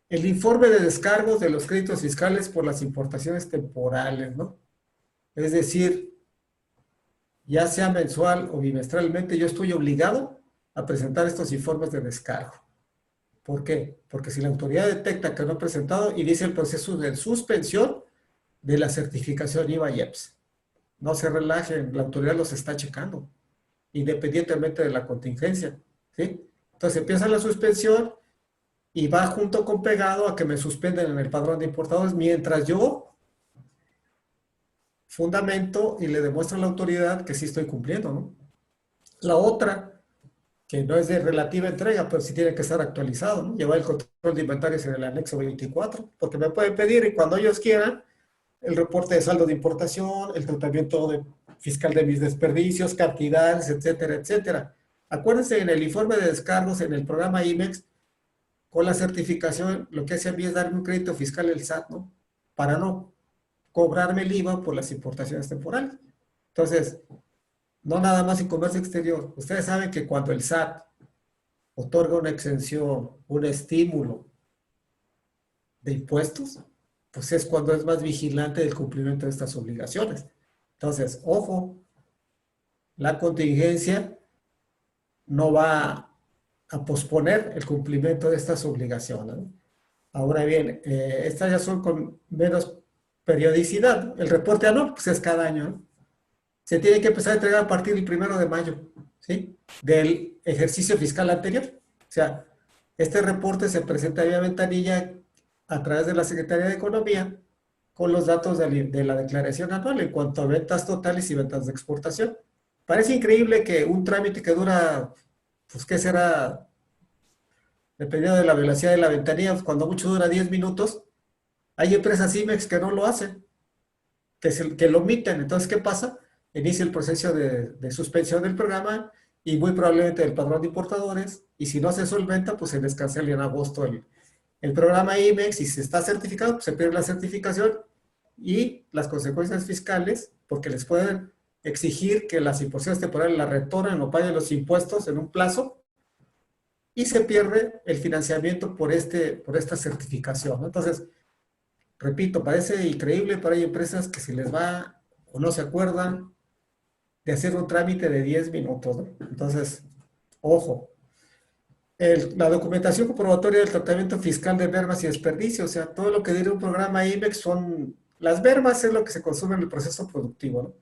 [SPEAKER 2] El informe de descargos de los créditos fiscales por las importaciones temporales, ¿no? Es decir, ya sea mensual o bimestralmente, yo estoy obligado a presentar estos informes de descargo. ¿Por qué? Porque si la autoridad detecta que no he presentado, inicia el proceso de suspensión de la certificación IVA y EPS. No se relajen, la autoridad los está checando, independientemente de la contingencia, ¿sí? Entonces empieza la suspensión y va junto con pegado a que me suspenden en el padrón de importadores mientras yo fundamento y le demuestro a la autoridad que sí estoy cumpliendo, ¿no? La otra, que no es de relativa entrega, pero sí tiene que estar actualizado, ¿no? Llevar el control de inventarios en el anexo 24, porque me pueden pedir y cuando ellos quieran el reporte de saldo de importación, el tratamiento fiscal de mis desperdicios, cantidades, etcétera, etcétera. Acuérdense, en el informe de descargos, en el programa IMEX, con la certificación, lo que hace a mí es darme un crédito fiscal el SAT, ¿no? Para no cobrarme el IVA por las importaciones temporales. Entonces, no nada más en comercio exterior. Ustedes saben que cuando el SAT otorga una exención, un estímulo de impuestos, pues es cuando es más vigilante del cumplimiento de estas obligaciones. Entonces, ojo, la contingencia no va a posponer el cumplimiento de estas obligaciones, ¿no? Ahora bien, estas ya son con menos periodicidad. El reporte anual, pues es cada año, ¿no? Se tiene que empezar a entregar a partir del 1 de mayo, ¿sí? Del ejercicio fiscal anterior. O sea, este reporte se presenta vía ventanilla a través de la Secretaría de Economía con los datos de la declaración anual en cuanto a ventas totales y ventas de exportación. Parece increíble que un trámite que dura, pues, ¿qué será? Dependiendo de la velocidad de la ventanilla, pues, cuando mucho dura 10 minutos, hay empresas IMEX que no lo hacen, que lo omiten. Entonces, ¿qué pasa? Inicia el proceso de suspensión del programa y muy probablemente del padrón de importadores, y si no se solventa, pues se les cancela en agosto el programa IMEX, y si está certificado, pues se pierde la certificación y las consecuencias fiscales, porque les pueden exigir que las imposiciones temporales la retornen o paguen los impuestos en un plazo y se pierde el financiamiento por esta certificación, ¿no? Entonces, repito, parece increíble, pero hay empresas que se les va o no se acuerdan de hacer un trámite de 10 minutos, ¿no? Entonces, ojo. La documentación comprobatoria del tratamiento fiscal de mermas y desperdicios, o sea, todo lo que diré un programa IBEX son, las mermas es lo que se consume en el proceso productivo, ¿no?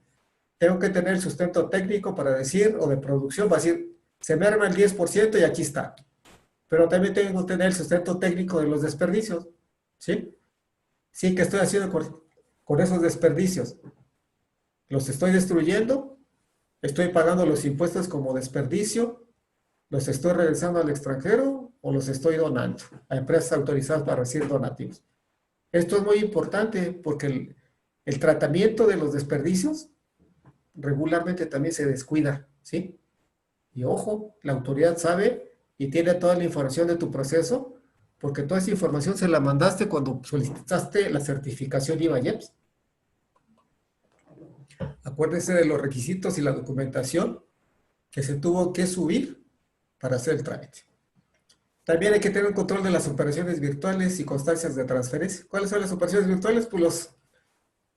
[SPEAKER 2] Tengo que tener el sustento técnico para decir, o de producción, para decir, se merma el 10% y aquí está. Pero también tengo que tener el sustento técnico de los desperdicios, ¿sí? Sí, ¿qué estoy haciendo con esos desperdicios? ¿Los estoy destruyendo? ¿Estoy pagando los impuestos como desperdicio? ¿Los estoy regresando al extranjero o los estoy donando a empresas autorizadas para recibir donativos? Esto es muy importante porque el tratamiento de los desperdicios regularmente también se descuida, ¿sí? Y ojo, la autoridad sabe y tiene toda la información de tu proceso porque toda esa información se la mandaste cuando solicitaste la certificación IVA-IEPS. Acuérdese de los requisitos y la documentación que se tuvo que subir para hacer el trámite. También hay que tener un control de las operaciones virtuales y constancias de transferencia. ¿Cuáles son las operaciones virtuales? Pues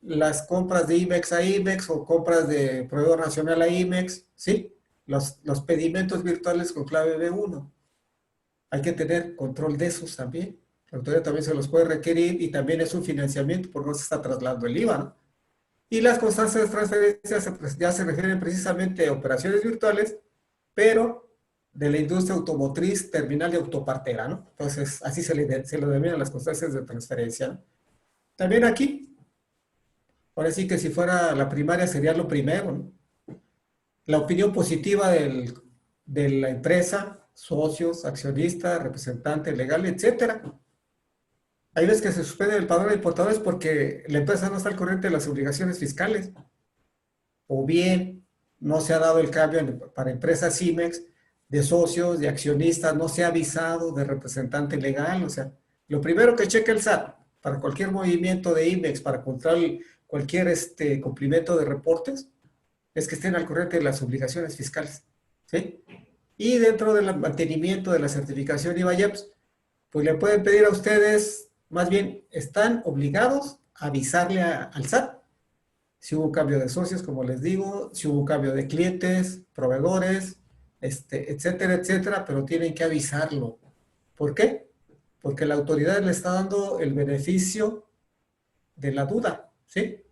[SPEAKER 2] las compras de IMEX a IMEX o compras de proveedor nacional a IMEX, ¿sí? Los pedimentos virtuales con clave B1. Hay que tener control de esos también. La autoridad también se los puede requerir y también es un financiamiento porque no se está trasladando el IVA, ¿no? Y las constancias de transferencia ya se refieren precisamente a operaciones virtuales, pero de la industria automotriz, terminal y autopartera, ¿no? Entonces, así se lo denominan las constancias de transferencia, ¿no? También aquí, ahora sí que si fuera la primaria sería lo primero, ¿no? La opinión positiva de la empresa, socios, accionistas, representantes legales, etcétera. Hay veces que se suspende el padrón de importadores porque la empresa no está al corriente de las obligaciones fiscales, o bien no se ha dado el cambio para empresas CIMEX de socios, de accionistas, no se ha avisado de representante legal. O sea, lo primero que checa el SAT para cualquier movimiento de IMEX, para controlar cualquier cumplimiento de reportes, es que estén al corriente de las obligaciones fiscales, ¿sí? Y dentro del mantenimiento de la certificación IVA-IEPS, pues le pueden pedir a ustedes, más bien, están obligados a avisarle al SAT si hubo cambio de socios, como les digo, si hubo cambio de clientes, proveedores, etcétera, etcétera, pero tienen que avisarlo. ¿Por qué? Porque la autoridad le está dando el beneficio de la duda, ¿sí?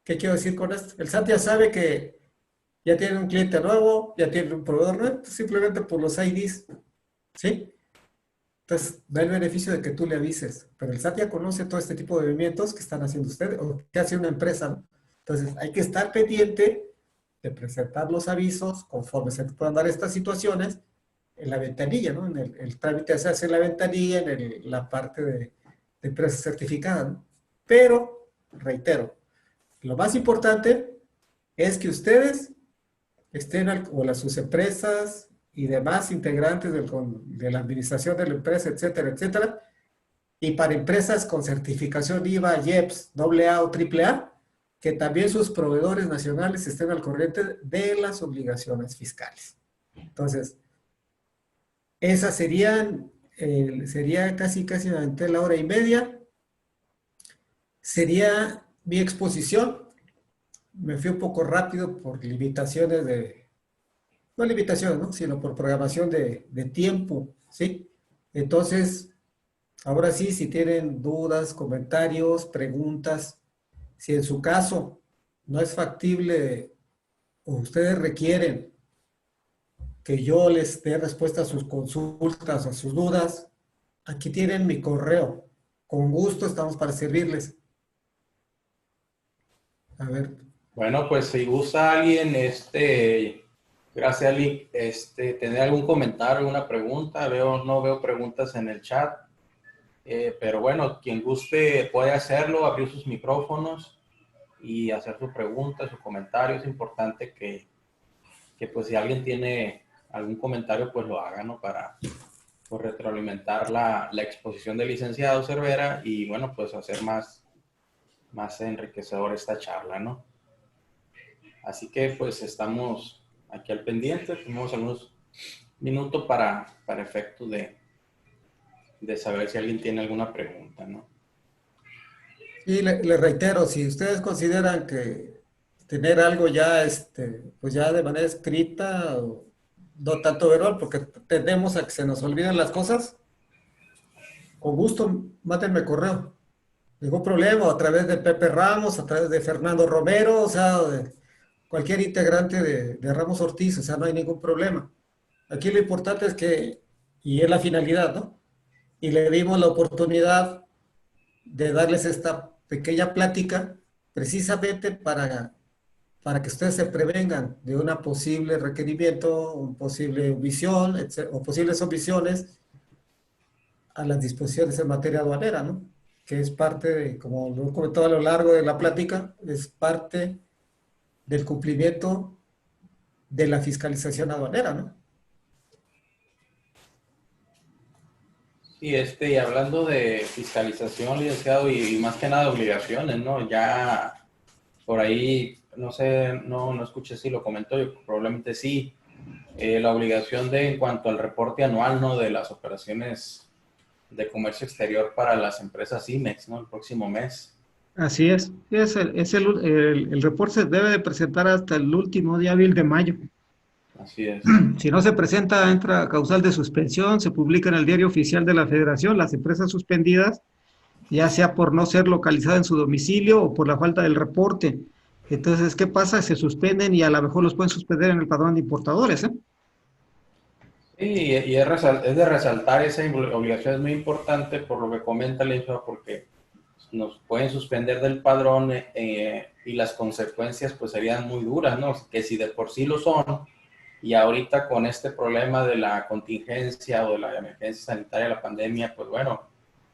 [SPEAKER 2] ¿Qué quiero decir con esto? El SAT ya sabe que ya tiene un cliente nuevo, ya tiene un proveedor nuevo, simplemente por los IDs, ¿sí? Entonces, da el beneficio de que tú le avises, pero el SAT ya conoce todo este tipo de movimientos que están haciendo ustedes o que hace una empresa, ¿no? Entonces, hay que estar pendiente de presentar los avisos conforme se puedan dar estas situaciones en la ventanilla, ¿no? En el trámite se hace en la ventanilla, en la parte de empresa certificada, ¿no? Pero, reitero, lo más importante es que ustedes estén, o sus empresas y demás integrantes de la administración de la empresa, etcétera, etcétera, y para empresas con certificación IVA, IEPS, AA o AAA, que también sus proveedores nacionales estén al corriente de las obligaciones fiscales. Entonces, esas sería casi durante la hora y media, sería mi exposición. Me fui un poco rápido por limitaciones no limitaciones, ¿no? Sino por programación de tiempo, ¿sí? Entonces, ahora sí, si tienen dudas, comentarios, preguntas, si en su caso no es factible o ustedes requieren que yo les dé respuesta a sus consultas o a sus dudas, aquí tienen mi correo. Con gusto estamos para servirles. A ver.
[SPEAKER 1] Bueno, pues si gusta alguien, gracias Ali, tener algún comentario, alguna pregunta, no veo preguntas en el chat, pero bueno, quien guste puede hacerlo, abrir sus micrófonos y hacer su pregunta, su comentario. Es importante que pues si alguien tiene algún comentario, pues lo haga, ¿no? Para pues, retroalimentar la exposición del licenciado Cervera y bueno, pues hacer más enriquecedor esta charla, ¿no? Así que pues estamos aquí al pendiente, tenemos algunos minutos para efectos de saber si alguien tiene alguna pregunta, ¿no?
[SPEAKER 2] Y le reitero, si ustedes consideran que tener algo ya, pues ya de manera escrita, o no tanto verbal, porque tendemos a que se nos olviden las cosas, con gusto, mándenme correo. Ningún problema, a través de Pepe Ramos, a través de Fernando Romero, o sea, de cualquier integrante de Ramos Ortiz, o sea, no hay ningún problema. Aquí lo importante es que, y es la finalidad, ¿no? Y le dimos la oportunidad de darles esta pequeña plática precisamente para que ustedes se prevengan de una posible requerimiento, un posible omisión, o posibles omisiones a las disposiciones en materia aduanera, ¿no? Que es parte de, como lo he comentado a lo largo de la plática, es parte del cumplimiento de la fiscalización aduanera, ¿no?
[SPEAKER 1] Sí, y hablando de fiscalización, licenciado, y más que nada obligaciones, ¿no? Ya por ahí, no sé, no escuché si lo comentó, yo probablemente sí, la obligación en cuanto al reporte anual, ¿no? De las operaciones de comercio exterior para las empresas IMEX, ¿no? El próximo mes.
[SPEAKER 3] Así es. El reporte se debe de presentar hasta el último día hábil de mayo.
[SPEAKER 1] Así es.
[SPEAKER 3] Si no se presenta, entra a causal de suspensión, se publica en el Diario Oficial de la Federación. Las empresas suspendidas, ya sea por no ser localizada en su domicilio o por la falta del reporte. Entonces, ¿qué pasa? Se suspenden y a lo mejor los pueden suspender en el padrón de importadores, ¿eh?
[SPEAKER 1] Sí, y es de resaltar esa obligación, es muy importante por lo que comenta el licenciado, porque nos pueden suspender del padrón y las consecuencias pues serían muy duras, ¿no? Que si de por sí lo son, y ahorita con este problema de la contingencia o de la emergencia sanitaria, la pandemia, pues bueno,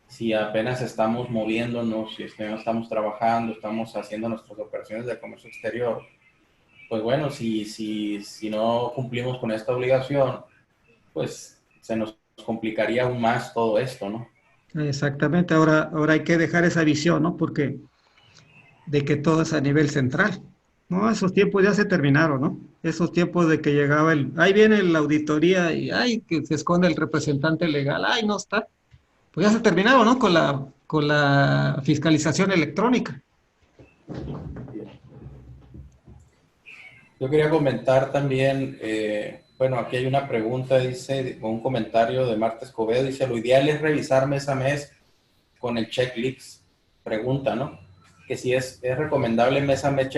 [SPEAKER 1] si apenas estamos moviéndonos, si no estamos trabajando, estamos haciendo nuestras operaciones de comercio exterior, pues bueno, si no cumplimos con esta obligación, pues se nos complicaría aún más todo esto, ¿no?
[SPEAKER 3] Exactamente. Ahora hay que dejar esa visión, ¿no? Porque de que todo es a nivel central. No, esos tiempos ya se terminaron, ¿no? Esos tiempos de que llegaba ahí viene la auditoría y ay, que se esconde el representante legal, ay, no está. Pues ya se terminaron, ¿no? Con la fiscalización electrónica.
[SPEAKER 1] Yo quería comentar también, bueno, aquí hay una pregunta, dice, o un comentario de Marta Escobedo, dice, lo ideal es revisar mes a mes con el checklist. Pregunta, ¿no? Que si es recomendable mes a mes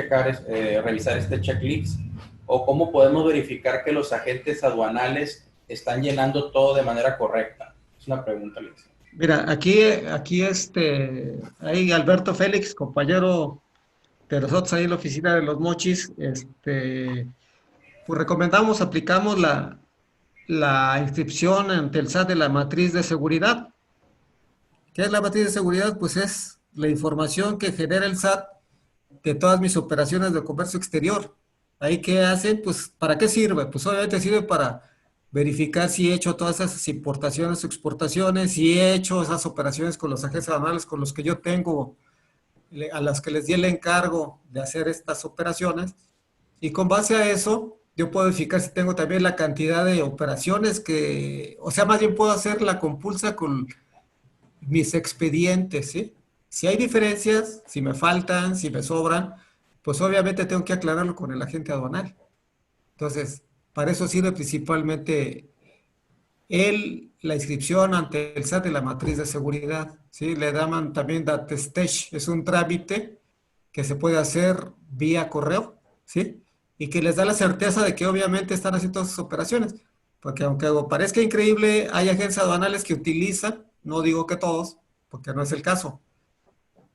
[SPEAKER 1] revisar este checklist, o cómo podemos verificar que los agentes aduanales están llenando todo de manera correcta. Es una pregunta, Liz.
[SPEAKER 3] Mira, aquí hay Alberto Félix, compañero de nosotros ahí en la oficina de Los Mochis, pues aplicamos la inscripción ante el SAT de la matriz de seguridad.
[SPEAKER 2] ¿Qué es la matriz de seguridad? Pues es la información que genera el SAT de todas mis operaciones de comercio exterior. ¿Ahí qué hacen? Pues, ¿para qué sirve? Pues obviamente sirve para verificar si he hecho todas esas importaciones o exportaciones, si he hecho esas operaciones con los agentes aduanales con los que yo tengo, a las que les di el encargo de hacer estas operaciones. Y con base a eso, yo puedo verificar si tengo también la cantidad de operaciones o sea, más bien puedo hacer la compulsa con mis expedientes, ¿sí? Si hay diferencias, si me faltan, si me sobran, pues obviamente tengo que aclararlo con el agente aduanal. Entonces, para eso sirve principalmente la inscripción ante el SAT de la matriz de seguridad, ¿sí? Le llaman también DATESTESH, es un trámite que se puede hacer vía correo, ¿sí? Y que les da la certeza de que obviamente están haciendo todas sus operaciones, porque aunque parezca increíble, hay agencias aduanales que utilizan, no digo que todos, porque no es el caso,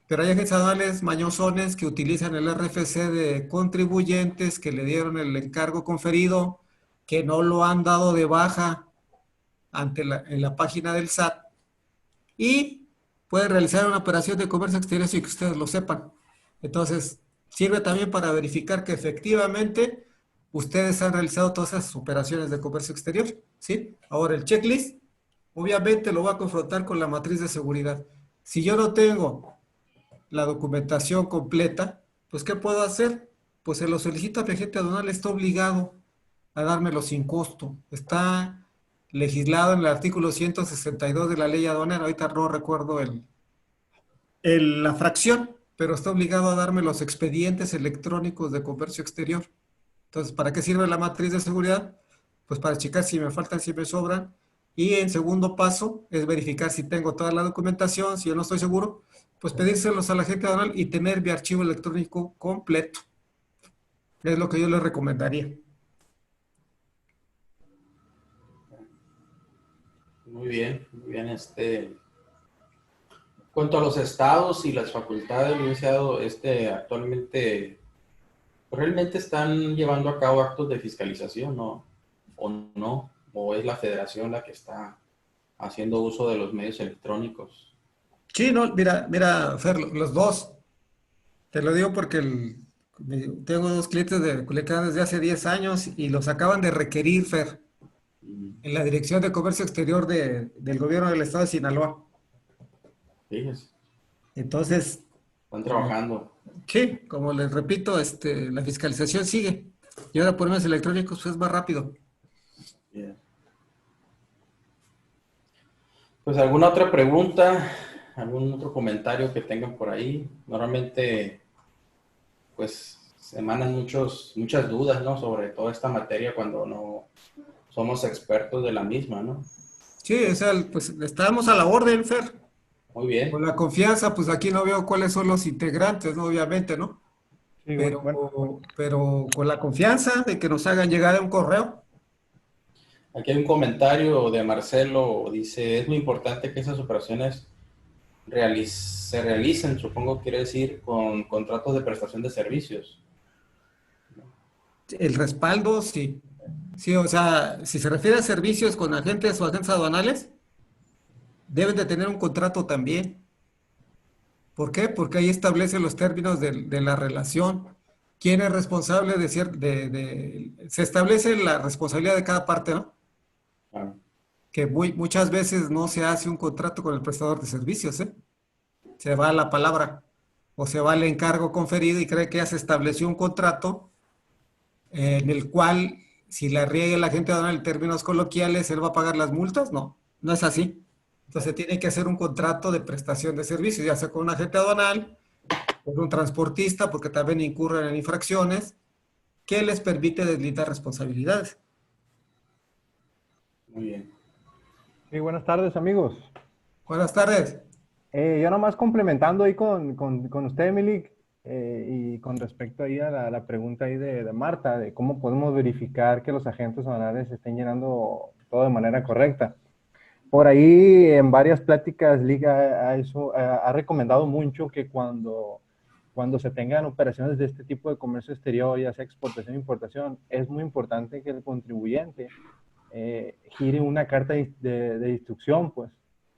[SPEAKER 2] pero hay agencias aduanales mañosones que utilizan el RFC de contribuyentes que le dieron el encargo conferido, que no lo han dado de baja en la página del SAT y pueden realizar una operación de comercio exterior sin que ustedes lo sepan. Entonces, sirve también para verificar que efectivamente ustedes han realizado todas esas operaciones de comercio exterior, ¿sí? Ahora, el checklist, obviamente lo va a confrontar con la matriz de seguridad. Si yo no tengo la documentación completa, pues ¿qué puedo hacer? pues se lo solicita a mi agente aduanal, está obligado a dármelo sin costo. Está legislado en el artículo 162 de la ley aduanera, ahorita no recuerdo la fracción, pero está obligado a darme los expedientes electrónicos de comercio exterior. Entonces, ¿para qué sirve la matriz de seguridad? Pues para checar si me faltan, si me sobran. Y en segundo paso es verificar si tengo toda la documentación, si yo no estoy seguro, pues pedírselos a la agente aduanal y tener mi archivo electrónico completo. Es lo que yo les recomendaría.
[SPEAKER 1] Muy bien, muy bien. Cuanto a los estados y las facultades, licenciado, actualmente pues, realmente están llevando a cabo actos de fiscalización, ¿no? ¿O no? ¿O es la federación la que está haciendo uso de los medios electrónicos?
[SPEAKER 2] Sí, no, mira, Fer, los dos. Te lo digo porque tengo dos clientes de Culiacán desde hace 10 años y los acaban de requerir, Fer, en la Dirección de Comercio Exterior del Gobierno del Estado de Sinaloa.
[SPEAKER 1] Fíjese,
[SPEAKER 2] Entonces,
[SPEAKER 1] están trabajando.
[SPEAKER 2] sí, como les repito, la fiscalización sigue. Y ahora por medios electrónicos pues, es más rápido.
[SPEAKER 1] Bien. Pues alguna otra pregunta, algún otro comentario que tengan por ahí. Normalmente, pues, se emanan muchas dudas, ¿no? Sobre toda esta materia cuando no somos expertos de la misma, ¿no?
[SPEAKER 2] Sí, o sea, pues estamos a la orden, Fer.
[SPEAKER 1] Muy bien.
[SPEAKER 2] Con la confianza, pues aquí no veo cuáles son los integrantes, ¿no? Obviamente, ¿no?
[SPEAKER 4] Sí,
[SPEAKER 2] Pero con la confianza de que nos hagan llegar un correo.
[SPEAKER 1] Aquí hay un comentario de Marcelo, dice, es muy importante que esas operaciones se realicen, supongo quiere decir, con contratos de prestación de servicios.
[SPEAKER 2] El respaldo, sí. Sí, o sea, si se refiere a servicios con agentes o agentes aduanales, deben de tener un contrato también. ¿Por qué? Porque ahí establece los términos de la relación. ¿Quién es responsable se establece la responsabilidad de cada parte, ¿no?
[SPEAKER 1] Claro.
[SPEAKER 2] Que muchas veces no se hace un contrato con el prestador de servicios, ¿eh? Se va a la palabra o se va al encargo conferido y cree que ya se estableció un contrato en el cual si la riega el agente aduanal en términos coloquiales, él va a pagar las multas. No, no es así. Entonces tiene que hacer un contrato de prestación de servicios, ya sea con un agente aduanal, con un transportista, porque también incurren en infracciones, que les permite deslindar responsabilidades.
[SPEAKER 1] Muy bien.
[SPEAKER 4] Sí, buenas tardes, amigos.
[SPEAKER 2] Buenas tardes.
[SPEAKER 4] Yo nomás complementando ahí con usted, Milik, y con respecto ahí a la pregunta ahí de Marta, de cómo podemos verificar que los agentes aduanales estén llenando todo de manera correcta. Por ahí, en varias pláticas, Liga ha recomendado mucho que cuando se tengan operaciones de este tipo de comercio exterior, ya sea exportación e importación, es muy importante que el contribuyente gire una carta de instrucción, pues,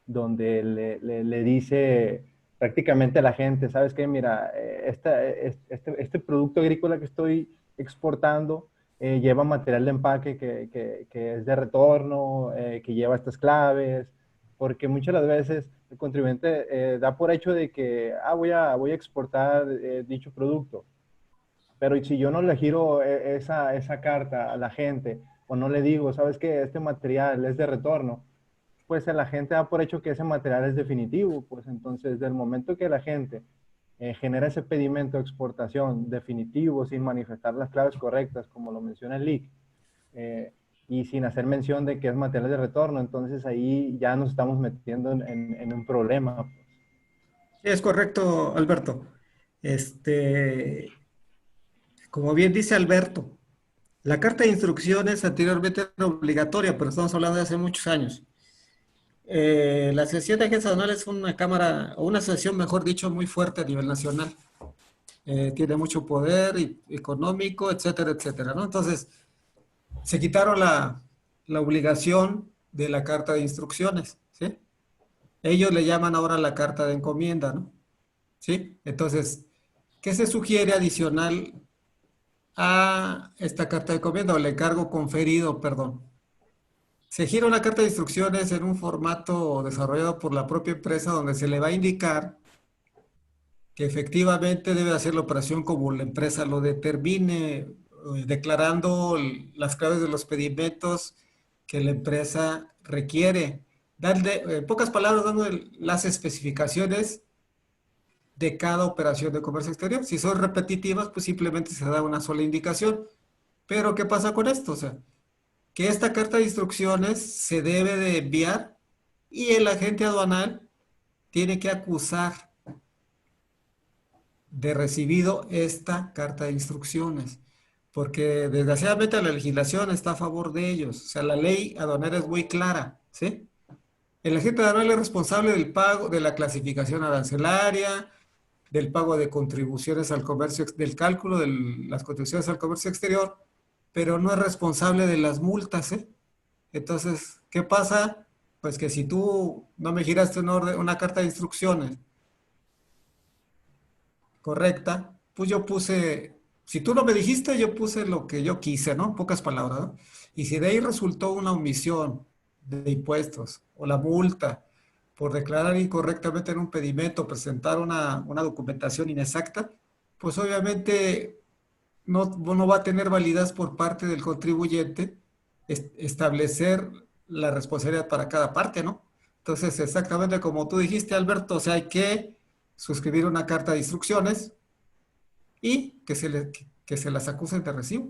[SPEAKER 4] donde le dice prácticamente a la gente, ¿sabes qué? Mira, este producto agrícola que estoy exportando lleva material de empaque que es de retorno, que lleva estas claves, porque muchas de las veces el contribuyente da por hecho de que voy a exportar dicho producto, pero si yo no le giro esa carta a la gente o no le digo, ¿sabes qué? Este material es de retorno, pues la gente da por hecho que ese material es definitivo, pues entonces del momento que la gente genera ese pedimento de exportación definitivo sin manifestar las claves correctas, como lo menciona el LIC, y sin hacer mención de que es material de retorno, entonces ahí ya nos estamos metiendo en un problema.
[SPEAKER 2] Es correcto, Alberto. Como bien dice Alberto, la carta de instrucciones anteriormente era obligatoria, pero estamos hablando de hace muchos años. La Asociación de Agentes Aduanales es una cámara, o una asociación, mejor dicho, muy fuerte a nivel nacional. Tiene mucho poder económico, etcétera, etcétera, ¿no? Entonces, se quitaron la obligación de la carta de instrucciones, ¿sí? Ellos le llaman ahora la carta de encomienda, ¿no? ¿Sí? Entonces, ¿qué se sugiere adicional a esta carta de encomienda o el encargo conferido, perdón? Se gira una carta de instrucciones en un formato desarrollado por la propia empresa donde se le va a indicar que efectivamente debe hacer la operación como la empresa lo determine, declarando las claves de los pedimentos que la empresa requiere. Darle, en pocas palabras, dando las especificaciones de cada operación de comercio exterior. Si son repetitivas, pues simplemente se da una sola indicación. Pero, ¿qué pasa con esto? O sea, que esta carta de instrucciones se debe de enviar y el agente aduanal tiene que acusar de recibido esta carta de instrucciones, porque desgraciadamente la legislación está a favor de ellos. O sea, la ley aduanera es muy clara, ¿sí? El agente aduanal es responsable del pago, de la clasificación arancelaria, del pago de contribuciones al comercio, del cálculo de las contribuciones al comercio exterior, pero no es responsable de las multas, ¿eh? Entonces, ¿qué pasa? Pues que si tú no me giraste una carta de instrucciones correcta, pues yo puse, si tú no me dijiste, yo puse lo que yo quise, ¿no? En pocas palabras, ¿no? Y si de ahí resultó una omisión de impuestos o la multa por declarar incorrectamente en un pedimento, presentar una documentación inexacta, pues obviamente no va a tener validez por parte del contribuyente establecer la responsabilidad para cada parte, ¿no? Entonces, exactamente como tú dijiste, Alberto, o sea, hay que suscribir una carta de instrucciones y que se las acusen de recibo.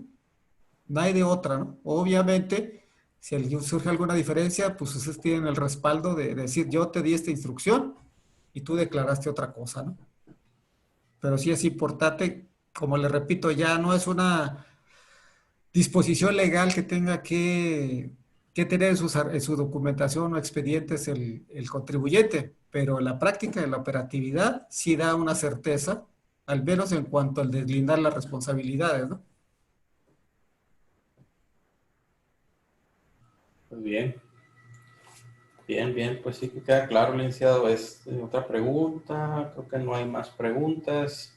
[SPEAKER 2] No hay de otra, ¿no? Obviamente, si surge alguna diferencia, pues ustedes tienen el respaldo de decir, yo te di esta instrucción y tú declaraste otra cosa, ¿no? Pero sí es importante, como le repito, ya no es una disposición legal que tenga que tener en su documentación o expedientes el contribuyente, pero la práctica de la operatividad sí da una certeza, al menos en cuanto al deslindar las responsabilidades, ¿no?
[SPEAKER 1] Pues bien, bien, bien, pues sí que queda claro, licenciado. Otra pregunta, creo que no hay más preguntas.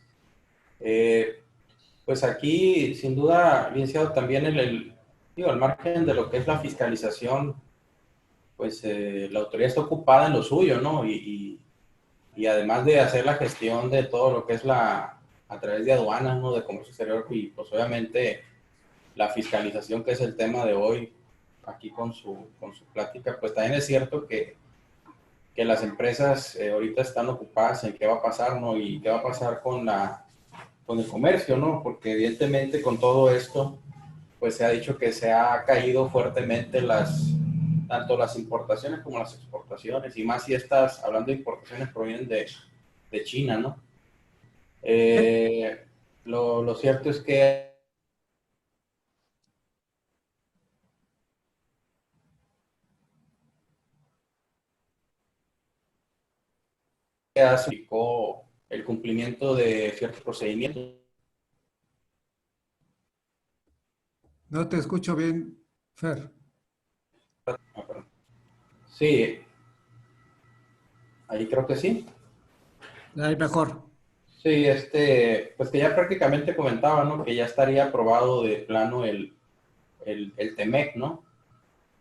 [SPEAKER 1] Pues aquí, sin duda, licenciado, también digo, al margen de lo que es la fiscalización, pues la autoridad está ocupada en lo suyo, ¿no? Y además de hacer la gestión de todo lo que es a través de aduanas, ¿no? De comercio exterior, y pues obviamente la fiscalización, que es el tema de hoy, aquí con su plática, pues también es cierto que las empresas ahorita están ocupadas en qué va a pasar, ¿no? Y qué va a pasar con el comercio, ¿no? Porque evidentemente con todo esto, pues se ha dicho que se ha caído fuertemente tanto las importaciones como las exportaciones, y más si hablando de importaciones, provienen de China, ¿no? Lo cierto es que aplicó el cumplimiento de ciertos procedimientos.
[SPEAKER 2] No te escucho bien, Fer.
[SPEAKER 1] Sí, ahí creo que sí.
[SPEAKER 2] Ahí mejor.
[SPEAKER 1] Sí, pues que ya prácticamente comentaba, ¿no? Que ya estaría aprobado de plano el TEMEC, ¿no?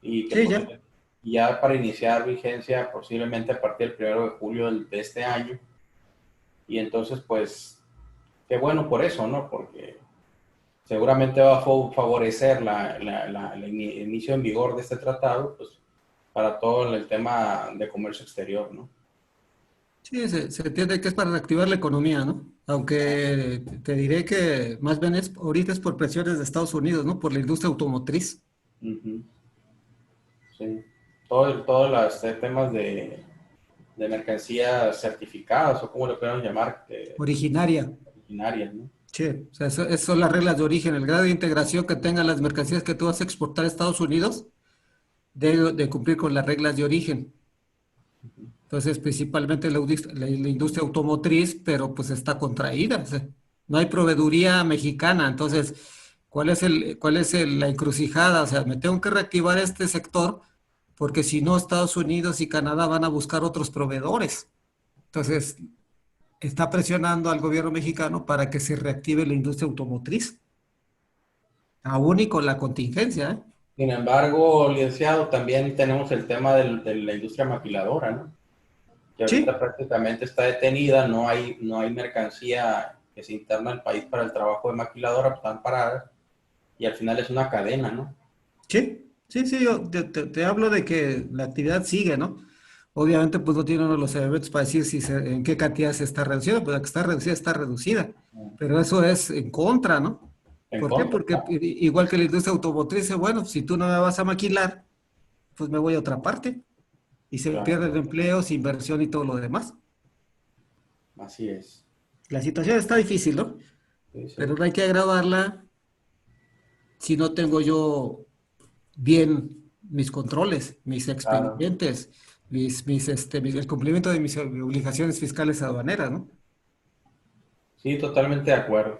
[SPEAKER 1] Y que
[SPEAKER 2] Sí, ya.
[SPEAKER 1] ya para iniciar vigencia posiblemente a partir del 1 de julio de este año. Y entonces, pues, qué bueno por eso, ¿no? Porque seguramente va a favorecer el inicio en vigor de este tratado, pues, para todo el tema de comercio exterior, ¿no?
[SPEAKER 2] Sí, se entiende que es para reactivar la economía, ¿no? Aunque te diré que más bien ahorita es por presiones de Estados Unidos, ¿no? Por la industria automotriz.
[SPEAKER 1] Uh-huh. Sí. Todos los temas de mercancías certificadas, o como le podemos llamar,
[SPEAKER 2] Originaria.
[SPEAKER 1] originarias, ¿no?
[SPEAKER 2] Sí, o sea, esas son las reglas de origen. El grado de integración que tengan las mercancías que tú vas a exportar a Estados Unidos debe de cumplir con las reglas de origen. Entonces, principalmente la industria automotriz, pero pues está contraída. O sea, no hay proveeduría mexicana. Entonces, ¿cuál es la encrucijada? O sea, me tengo que reactivar este sector porque si no, Estados Unidos y Canadá van a buscar otros proveedores. Entonces, está presionando al gobierno mexicano para que se reactive la industria automotriz, aún y con la contingencia, ¿eh?
[SPEAKER 1] Sin embargo, licenciado, también tenemos el tema de la industria maquiladora, ¿no? que
[SPEAKER 2] Sí.
[SPEAKER 1] ahorita prácticamente está detenida, no hay mercancía que se interna al país para el trabajo de maquiladora, pues están paradas, y al final es una cadena, ¿no?
[SPEAKER 2] Sí, sí, sí, yo te hablo de que la actividad sigue, ¿no? Obviamente, pues no tiene uno los elementos para decir en qué cantidad se está reduciendo, pues la que está reducida, pero eso es en contra, ¿no?
[SPEAKER 1] En
[SPEAKER 2] ¿Por qué?
[SPEAKER 1] contra,
[SPEAKER 2] Porque
[SPEAKER 1] ¿no?
[SPEAKER 2] igual que la industria automotriz, dice, bueno, si tú no me vas a maquilar, pues me voy a otra parte y se
[SPEAKER 1] Claro,
[SPEAKER 2] pierden empleos, inversión y todo lo demás.
[SPEAKER 1] así es.
[SPEAKER 2] La situación está difícil, ¿no?
[SPEAKER 1] Sí, sí.
[SPEAKER 2] Pero no hay que agravarla si no tengo yo bien mis controles, mis
[SPEAKER 1] Claro.
[SPEAKER 2] expedientes, el cumplimiento de mis obligaciones fiscales aduaneras, ¿no?
[SPEAKER 1] Sí, totalmente de acuerdo.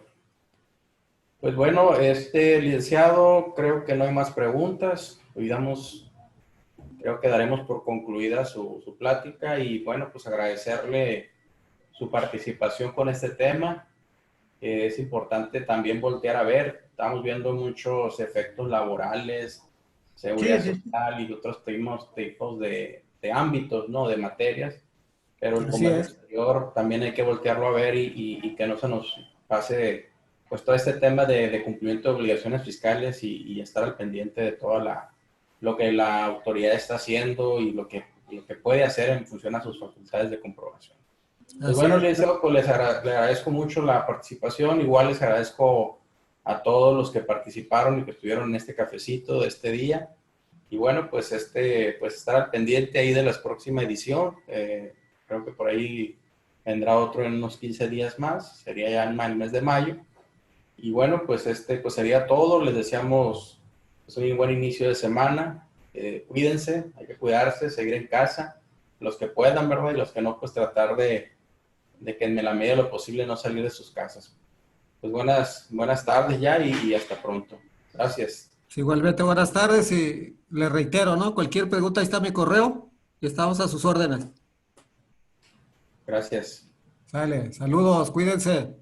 [SPEAKER 1] Pues bueno, licenciado, creo que no hay más preguntas. Creo que daremos por concluida su plática y bueno, pues agradecerle su participación con este tema. Es importante también voltear a ver, estamos viendo muchos efectos laborales,
[SPEAKER 2] Sí,
[SPEAKER 1] seguridad
[SPEAKER 2] sí, sí.
[SPEAKER 1] social y otros tipos de ámbitos, ¿no? De materias, pero el
[SPEAKER 2] Así
[SPEAKER 1] comercio
[SPEAKER 2] es.
[SPEAKER 1] exterior también hay que voltearlo a ver y que no se nos pase pues todo este tema de cumplimiento de obligaciones fiscales y estar al pendiente de lo que la autoridad está haciendo y lo que puede hacer en función a sus facultades de comprobación. Pues
[SPEAKER 2] Así
[SPEAKER 1] bueno,
[SPEAKER 2] es.
[SPEAKER 1] licenciado, pues le agradezco mucho la participación. Igual les agradezco a todos los que participaron y que estuvieron en este cafecito de este día. Y bueno, pues pues estar al pendiente ahí de la próxima edición. Creo que por ahí vendrá otro en unos 15 días más. Sería ya en el mes de mayo. Y bueno, pues pues sería todo. Les deseamos pues, un buen inicio de semana. Cuídense, hay que cuidarse, seguir en casa. Los que puedan, ¿verdad? Y los que no, pues tratar de que en la medida de lo posible no salir de sus casas. Pues buenas tardes ya y hasta pronto. Gracias.
[SPEAKER 2] Sí, igualmente, buenas tardes y le reitero, ¿no? Cualquier pregunta, ahí está mi correo y estamos a sus órdenes.
[SPEAKER 1] Gracias.
[SPEAKER 2] Sale, saludos, cuídense.